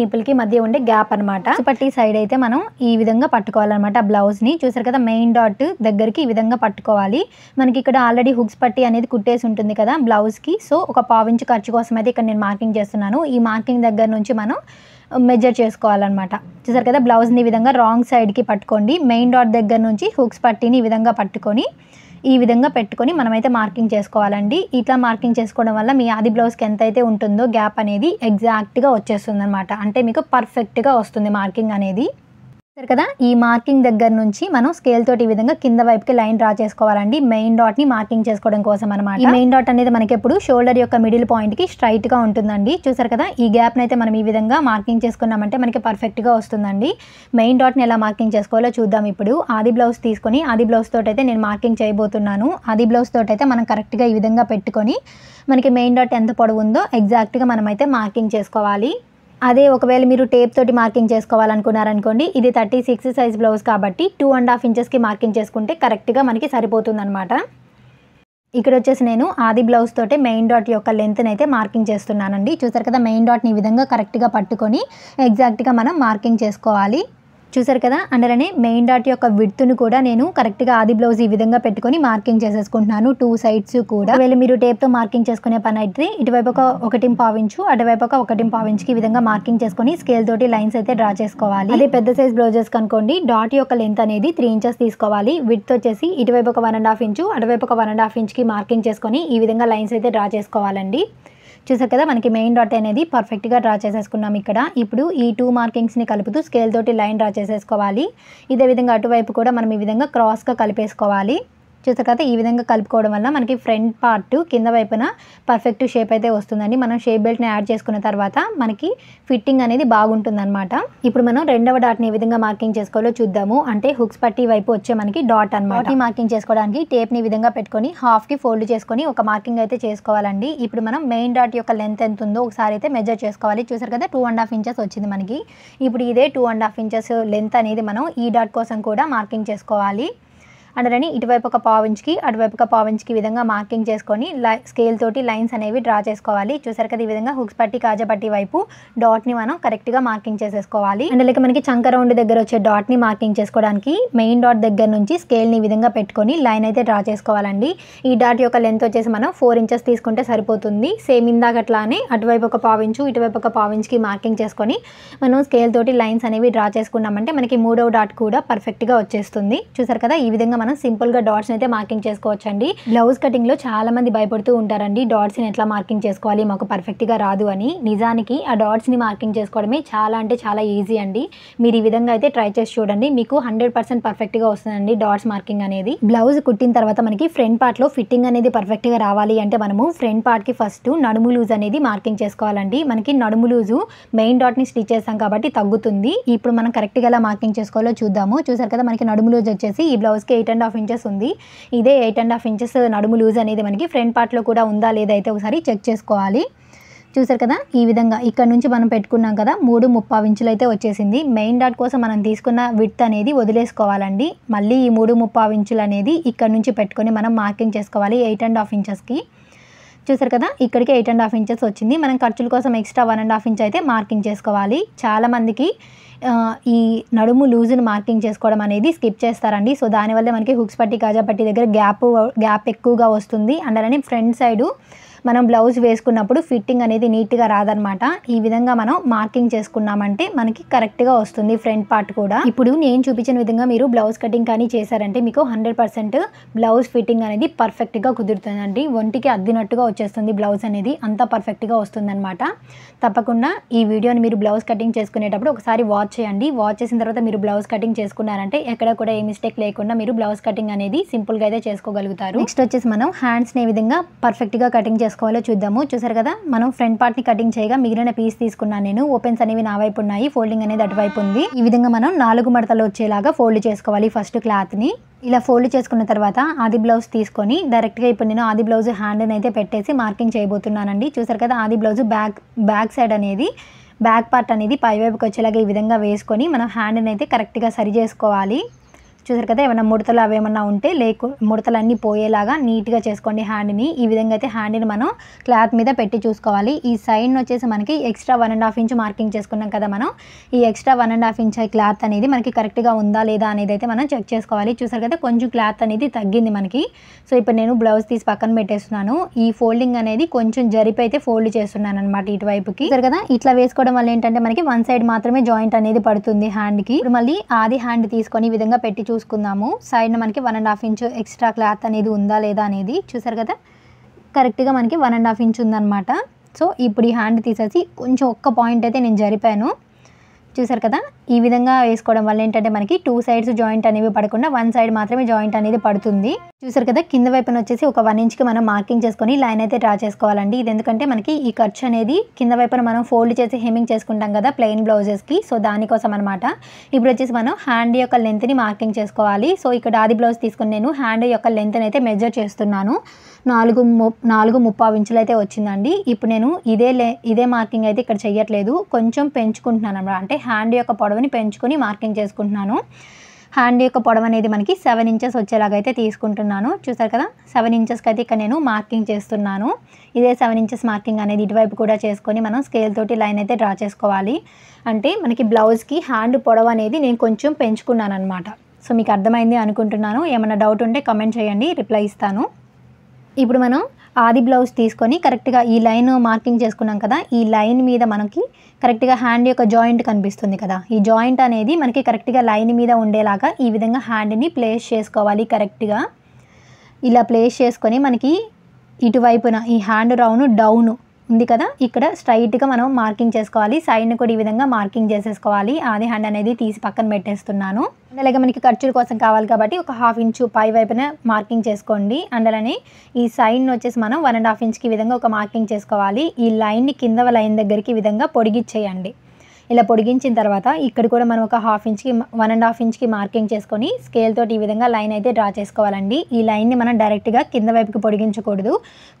నిపుల్కి మధ్య ఉండే గ్యాప్ అనమాట. పట్టి సైడ్ అయితే మనం ఈ విధంగా పట్టుకోవాలన్నమాట బ్లౌజ్ని. చూసారు కదా, మెయిన్ డాట్ దగ్గరికి ఈ విధంగా పట్టుకోవాలి. మనకి ఇక్కడ ఆల్రెడీ హుక్స్ పట్టి అనేది కుట్టేసి ఉంటుంది కదా బ్లౌజ్కి. సో ఒక 1/4 ఇంచ్ ఖర్చు కోసం అయితే ఇక్కడ నేను మార్కింగ్ చేస్తున్నాను. ఈ మార్కింగ్ దగ్గర నుంచి మనం మెజర్ చేసుకోవాలన్నమాట. చూసారు కదా, బ్లౌజ్ని ఈ విధంగా రాంగ్ సైడ్కి పట్టుకోండి. మెయిన్ డాట్ దగ్గర నుంచి హుక్స్ పట్టీని ఈ విధంగా పట్టుకొని ఈ విధంగా పెట్టుకొని మనమైతే మార్కింగ్ చేసుకోవాలండి. ఇట్లా మార్కింగ్ చేసుకోవడం వల్ల మీ ఆది బ్లౌజ్కి ఎంతైతే ఉంటుందో గ్యాప్ అనేది ఎగ్జాక్ట్గా వచ్చేస్తుంది అనమాట. అంటే మీకు పర్ఫెక్ట్గా వస్తుంది మార్కింగ్ అనేది. సరే కదా, ఈ మార్కింగ్ దగ్గర నుంచి మనం స్కేల్ తోటి ఈ విధంగా కింద వైపుకి లైన్ డ్రా చేసుకోవాలండి. మెయిన్ డాట్ని మార్కింగ్ చేసుకోవడం కోసం అనమాట. ఈ మెయిన్ డాట్ అనేది మనకి ఎప్పుడు షోల్డర్ యొక్క మిడిల్ పాయింట్కి స్ట్రైట్గా ఉంటుందండి. చూసారు కదా, ఈ గ్యాప్ని అయితే మనం ఈ విధంగా మార్కింగ్ చేసుకున్నామంటే మనకి పర్ఫెక్ట్గా వస్తుందండి. మెయిన్ డాట్ని ఎలా మార్కింగ్ చేసుకోవాలో చూద్దాం. ఇప్పుడు ఆది బ్లౌజ్ తీసుకొని ఆది బ్లౌజ్ తోటి అయితే నేను మార్కింగ్ చేయబోతున్నాను. ఆది బ్లౌజ్ తోటి అయితే మనం కరెక్ట్గా ఈ విధంగా పెట్టుకొని మనకి మెయిన్ డాట్ ఎంత పొడవు ఉందో ఎగ్జాక్ట్గా మనమైతే మార్కింగ్ చేసుకోవాలి. అదే ఒకవేళ మీరు టేప్ తోటి మార్కింగ్ చేసుకోవాలనుకున్నారనుకోండి, ఇది 36 సైజ్ బ్లౌజ్ కాబట్టి 2.5 ఇంచెస్కి మార్కింగ్ చేసుకుంటే కరెక్ట్గా మనకి సరిపోతుంది అనమాట. ఇక్కడ వచ్చేసి నేను ఆది బ్లౌజ్ తోటే మెయిన్ డాట్ యొక్క లెంత్ని అయితే మార్కింగ్ చేస్తున్నానండి. చూసారు కదా, మెయిన్ డాట్ని ఈ విధంగా కరెక్ట్గా పట్టుకొని ఎగ్జాక్ట్గా మనం మార్కింగ్ చేసుకోవాలి. చూసారు కదా, అందులోనే మెయిన్ డాట్ యొక్క విడ్త్ను కూడా నేను కరెక్ట్గా ఆది బ్లౌజ్ ఈ విధంగా పెట్టుకొని మార్కింగ్ చేసేసుకుంటున్నాను 2 సైడ్స్ కూడా. ఒకవేళ మీరు టేప్తో మార్కింగ్ చేసుకునే పని అయితే ఇటువైపు ఒక 1.5 ఇంచు అటువైపు ఒక 1.5 ఇంచుకి ఈ విధంగా మార్కింగ్ చేసుకొని స్కేల్ తోటి లైన్స్ అయితే డ్రా చేసుకోవాలి. అదే పెద్ద సైజ్ బ్లౌజెస్ కనుకోండి, డాట్ యొక్క లెంత్ అనేది 3 ఇంచెస్ తీసుకోవాలి. విడ్త్ వచ్చేసి ఇటువైపు ఒక 1.5 ఇంచు అటువైపు ఒక 1.5 ఇంచుకి మార్కింగ్ చేసుకొని ఈ విధంగా లైన్స్ అయితే డ్రా చేసుకోవాలండి. చూసారు కదా, మనకి మెయిన్ డాట్ అనేది పర్ఫెక్ట్గా డ్రా చేసేసుకున్నాం ఇక్కడ. ఇప్పుడు ఈ 2 మార్కింగ్స్ని కలుపుతూ స్కేల్ తోటి లైన్ డ్రా చేసేసుకోవాలి. ఇదే విధంగా అటువైపు కూడా మనం ఈ విధంగా క్రాస్గా కలిపేసుకోవాలి. చూసారు కదా, ఈ విధంగా కలుపుకోవడం వల్ల మనకి ఫ్రంట్ పార్ట్ కింద వైపున పర్ఫెక్ట్ షేప్ అయితే వస్తుందండి. మనం షేప్ బెల్ట్ని యాడ్ చేసుకున్న తర్వాత మనకి ఫిట్టింగ్ అనేది బాగుంటుందన్నమాట. ఇప్పుడు మనం రెండవ డాట్ని ఏ విధంగా మార్కింగ్ చేసుకోవాలో చూద్దాము. అంటే హుక్స్ పట్టీ వైపు వచ్చే మనకి డాట్ అనమాట. మార్కింగ్ చేసుకోవడానికి టేప్ని ఈ విధంగా పెట్టుకొని హాఫ్కి ఫోల్డ్ చేసుకొని ఒక మార్కింగ్ అయితే చేసుకోవాలండి. ఇప్పుడు మనం మెయిన్ డాట్ యొక్క లెంత్ ఎంత ఉందో ఒకసారి అయితే మెజర్ చేసుకోవాలి. చూసారు కదా, 2.5 ఇంచెస్ వచ్చింది మనకి. ఇప్పుడు ఇదే 2.5 ఇంచెస్ లెంత్ అనేది మనం ఈ డాట్ కోసం కూడా మార్కింగ్ చేసుకోవాలి. అందులోని ఇటువైపు ఒక 1/4 ఇంచుకి అటువైపు ఒక 1/4 ఇంచుకి విధంగా మార్కింగ్ చేసుకొని స్కేల్ తోటి లైన్స్ అనేవి డ్రా చేసుకోవాలి. చూసారు కదా, ఈ విధంగా హుక్స్ పట్టి కాజా పట్టి వైపు డాట్ని మనం కరెక్ట్గా మార్కింగ్ చేసేసుకోవాలి. అందులోకి మనకి చంక రౌండ్ దగ్గర వచ్చే డాట్ని మార్కింగ్ చేసుకోవడానికి మెయిన్ డాట్ దగ్గర నుంచి స్కేల్ని ఈ విధంగా పెట్టుకొని లైన్ అయితే డ్రా చేసుకోవాలండి. ఈ డాట్ యొక్క లెంత్ వచ్చేసి మనం 4 ఇంచెస్ తీసుకుంటే సరిపోతుంది. సేమ్ ఇందాకట్లానే అటువైపు ఒక 1/4 ఇంచు ఇటువైపు ఒక 1/4 ఇంచుకి మార్కింగ్ చేసుకొని మనం స్కేల్ తోటి లైన్స్ అనేవి డ్రా చేసుకున్నామంటే మనకి మూడవ డాట్ కూడా పర్ఫెక్ట్గా వచ్చేస్తుంది. చూసారు కదా, ఈ విధంగా మనం సింపుల్గా డాట్స్ని అయితే మార్కింగ్ చేసుకోవచ్చండి. బ్లౌజ్ కటింగ్లో చాలా మంది భయపడుతూ ఉంటారండి, డాట్స్ని ఎట్లా మార్కింగ్ చేసుకోవాలి, మాకు పర్ఫెక్ట్గా రాదు అని. నిజానికి ఆ డాట్స్ని మార్కింగ్ చేసుకోవడమే చాలా అంటే చాలా ఈజీ అండి. మీరు ఈ విధంగా అయితే ట్రై చేసి చూడండి, మీకు 100% పర్ఫెక్ట్గా వస్తుందండి డాట్స్ మార్కింగ్ అనేది. బ్లౌజ్ కుట్టిన తర్వాత మనకి ఫ్రంట్ పార్ట్లో ఫిట్టింగ్ అనేది పర్ఫెక్ట్గా రావాలి అంటే మనము ఫ్రంట్ పార్ట్కి ఫస్ట్ నడుము లూజ్ అనేది మార్కింగ్ చేసుకోవాలండి. మనకి నడుము లూజు మెయిన్ డాట్ని స్టిచ్ చేస్తాం కాబట్టి తగ్గుతుంది. ఇప్పుడు మనం కరెక్ట్గా ఎలా మార్కింగ్ చేసుకోవాలో చూద్దాము. చూసారు కదా, మనకి నడుము లూజ్ వచ్చేసి ఈ బ్లౌజ్కి 8.5 ఇంచెస్ ఉంది. ఇదే 8.5 ఇంచెస్ నడుము లూజ్ అనేది మనకి ఫ్రంట్ పార్ట్లో కూడా ఉందా లేదా అయితే ఒకసారి చెక్ చేసుకోవాలి. చూసారు కదా, ఈ విధంగా ఇక్కడ నుంచి మనం పెట్టుకున్నాం కదా 3.35 ఇంచులు అయితే వచ్చేసింది. మెయిన్ డాట్ కోసం మనం తీసుకున్న విడ్త్ అనేది వదిలేసుకోవాలండి. మళ్ళీ ఈ 3.35 ఇంచులు అనేది ఇక్కడ నుంచి పెట్టుకొని మనం మార్కింగ్ చేసుకోవాలి 8.5 ఇంచెస్కి. చూసారు కదా, ఇక్కడికి 8.5 ఇంచెస్ వచ్చింది. మనం ఖర్చుల కోసం ఎక్స్ట్రా 1.5 ఇంచ్ అయితే మార్కింగ్ చేసుకోవాలి. చాలామందికి ఈ నడుము లూజును మార్కింగ్ చేసుకోవడం అనేది స్కిప్ చేస్తారండి. సో దానివల్ల మనకి హుక్స్ పట్టి కాజా పట్టి దగ్గర గ్యాప్ ఎక్కువగా వస్తుంది. అండ్ అలానే ఫ్రంట్ సైడు మనం బ్లౌజ్ వేసుకున్నప్పుడు ఫిట్టింగ్ అనేది నీట్గా రాదనమాట. ఈ విధంగా మనం మార్కింగ్ చేసుకున్నామంటే మనకి కరెక్ట్గా వస్తుంది ఫ్రంట్ పార్ట్ కూడా. ఇప్పుడు నేను చూపించిన విధంగా మీరు బ్లౌజ్ కటింగ్ కానీ చేశారంటే మీకు 100% బ్లౌజ్ ఫిట్టింగ్ అనేది పర్ఫెక్ట్గా కుదురుతుందండి. ఒంటికి అద్దినట్టుగా వచ్చేస్తుంది బ్లౌజ్ అనేది, అంత పర్ఫెక్ట్గా వస్తుందన్నమాట. తప్పకుండా ఈ వీడియోని మీరు బ్లౌజ్ కటింగ్ చేసుకునేటప్పుడు ఒకసారి వాచ్ చేయండి. వాచ్ చేసిన తర్వాత మీరు బ్లౌజ్ కటింగ్ చేసుకున్నారంటే ఎక్కడ కూడా ఏ మిస్టేక్ లేకుండా మీరు బ్లౌజ్ కటింగ్ అనేది సింపుల్గా అయితే చేసుకోగలుగుతారు. నెక్స్ట్ వచ్చేసి మనం హ్యాండ్స్ని ఏ విధంగా పర్ఫెక్ట్గా కటింగ్ చేసుకోవాలో చూద్దాము. చూసారు కదా, మనం ఫ్రంట్ పార్ట్ని కటింగ్ చేయగా మిగిలిన పీస్ తీసుకున్నాను నేను. ఓపెన్స్ అనేవి నా వైపు ఉన్నాయి, ఫోల్డింగ్ అనేది అటువైపు ఉంది. ఈ విధంగా మనం 4 మడతలు వచ్చేలాగా ఫోల్డ్ చేసుకోవాలి ఫస్ట్ క్లాత్ని. ఇలా ఫోల్డ్ చేసుకున్న తర్వాత ఆది బ్లౌజ్ తీసుకొని డైరెక్ట్గా ఇప్పుడు నేను ఆది బ్లౌజ్ హ్యాండ్ని అయితే పెట్టేసి మార్కింగ్ చేయబోతున్నానండి. చూసారు కదా, ఆది బ్లౌజ్ బ్యాక్ సైడ్ అనేది బ్యాక్ పార్ట్ అనేది పైవైపుకి వచ్చేలాగా ఈ విధంగా వేసుకొని మనం హ్యాండ్ని అయితే కరెక్ట్గా సరి చేసుకోవాలి. చూసారు కదా, ఏమైనా ముడతలు అవి ఏమన్నా ఉంటే ముడతలన్నీ పోయేలాగా నీట్గా చేసుకోండి హ్యాండ్ని. ఈ విధంగా అయితే హ్యాండ్ని మనం క్లాత్ మీద పెట్టి చూసుకోవాలి. ఈ సైడ్ వచ్చేసి మనకి ఎక్స్ట్రా 1.5 ఇంచ్ మార్కింగ్ చేసుకున్నాం కదా మనం. ఈ ఎక్స్ట్రా 1.5 ఇంచ్ క్లాత్ అనేది మనకి కరెక్ట్గా ఉందా లేదా అనేది అయితే మనం చెక్ చేసుకోవాలి. చూసారు కదా, కొంచెం క్లాత్ అనేది తగ్గింది మనకి. సో ఇప్పుడు నేను బ్లౌజ్ తీసి పక్కన పెట్టేస్తున్నాను. ఈ ఫోల్డింగ్ అనేది కొంచెం జరిపి అయితే ఫోల్డ్ చేస్తున్నాను అనమాట ఇటువైపుకి. చూసారు కదా, ఇట్లా వేసుకోవడం వల్ల ఏంటంటే మనకి వన్ సైడ్ మాత్రమే జాయింట్ అనేది పడుతుంది హ్యాండ్కి. ఇప్పుడు మళ్ళీ ఆది హ్యాండ్ తీసుకొని ఈ విధంగా పెట్టి చూసుకుందాము. సైడ్న మనకి 1.5 ఇంచ్ ఎక్స్ట్రా క్లాత్ అనేది ఉందా లేదా అనేది. చూసారు కదా, కరెక్ట్గా మనకి 1.5 ఇంచ్ ఉందన్నమాట. సో ఇప్పుడు ఈ హ్యాండ్ తీసేసి కొంచెం ఒక్క పాయింట్ అయితే నేను జరిపాను. చూసారు కదా, ఈ విధంగా వేసుకోవడం వల్ల ఏంటంటే మనకి 2 సైడ్స్ జాయింట్ అనేవి పడకుండా 1 సైడ్ మాత్రమే జాయింట్ అనేది పడుతుంది. చూసారు కదా, కింద వైపున వచ్చేసి ఒక 1 ఇంచ్కి మనం మార్కింగ్ చేసుకొని లైన్ అయితే డ్రా చేసుకోవాలండి. ఇది ఎందుకంటే మనకి ఈ ఖర్చు అనేది కింద వైపున మనం ఫోల్డ్ చేసి హెమ్మింగ్ చేసుకుంటాం కదా ప్లెయిన్ బ్లౌజెస్కి. సో దానికోసం అనమాట. ఇప్పుడు వచ్చేసి మనం హ్యాండ్ యొక్క లెంత్ని మార్కింగ్ చేసుకోవాలి. సో ఇక్కడ ఆది బ్లౌజ్ తీసుకొని నేను హ్యాండ్ యొక్క లెంత్ని అయితే మెజర్ చేస్తున్నాను. 4.35 ఇంచులు అయితే వచ్చిందండి. ఇప్పుడు నేను ఇదే మార్కింగ్ అయితే ఇక్కడ చెయ్యట్లేదు, కొంచెం పెంచుకుంటున్నాను అన్నమాట. అంటే హ్యాండ్ యొక్క పొడవుని పెంచుకొని మార్కింగ్ చేసుకుంటున్నాను. హ్యాండ్ యొక్క పొడవు అనేది మనకి 7 ఇంచెస్ వచ్చేలాగా అయితే తీసుకుంటున్నాను. చూసారు కదా, 7 ఇంచెస్కి అయితే ఇక్కడ నేను మార్కింగ్ చేస్తున్నాను. ఇదే 7 ఇంచెస్ మార్కింగ్ అనేది ఇటువైపు కూడా చేసుకొని మనం స్కేల్ తోటి లైన్ అయితే డ్రా చేసుకోవాలి. అంటే మనకి బ్లౌజ్కి హ్యాండ్ పొడవు అనేది నేను కొంచెం పెంచుకున్నాను అనమాట. సో మీకు అర్థమైంది అనుకుంటున్నాను. ఏమైనా డౌట్ ఉంటే కమెంట్ చేయండి, రిప్లై ఇస్తాను. ఇప్పుడు మనం ఆది బ్లౌజ్ తీసుకొని కరెక్ట్గా ఈ లైన్ మార్కింగ్ చేసుకున్నాం కదా, ఈ లైన్ మీద మనకి కరెక్ట్గా హ్యాండ్ యొక్క జాయింట్ కనిపిస్తుంది కదా, ఈ జాయింట్ అనేది మనకి కరెక్ట్గా లైన్ మీద ఉండేలాగా ఈ విధంగా హ్యాండ్ని ప్లేస్ చేసుకోవాలి. కరెక్ట్గా ఇలా ప్లేస్ చేసుకొని మనకి ఇటువైపున ఈ హ్యాండ్ రౌండ్ డౌన్ ఉంది కదా, ఇక్కడ స్ట్రైట్గా మనం మార్కింగ్ చేసుకోవాలి. సైడ్ని కూడా ఈ విధంగా మార్కింగ్ చేసేసుకోవాలి. ఆది హ్యాండ్ అనేది తీసి పక్కన పెట్టేస్తున్నాను. అలాగే మనకి ఖర్చుల కోసం కావాలి కాబట్టి ఒక 1/2 ఇంచు పై వైపున మార్కింగ్ చేసుకోండి. అలానే ఈ సైడ్ని వచ్చేసి మనం 1.5 ఇంచ్కి ఈ విధంగా ఒక మార్కింగ్ చేసుకోవాలి. ఈ లైన్ని కింద లైన్ దగ్గరికి ఈ విధంగా పొడిగిచ్చేయండి. ఇలా పొడిగించిన తర్వాత ఇక్కడ కూడా మనం ఒక 1.5 ఇంచ్కి మార్కింగ్ చేసుకొని స్కేల్ తోటి ఈ విధంగా లైన్ అయితే డ్రా చేసుకోవాలండి. ఈ లైన్ని మనం డైరెక్ట్గా కింద వైపుకి పొడిగించకూడదు,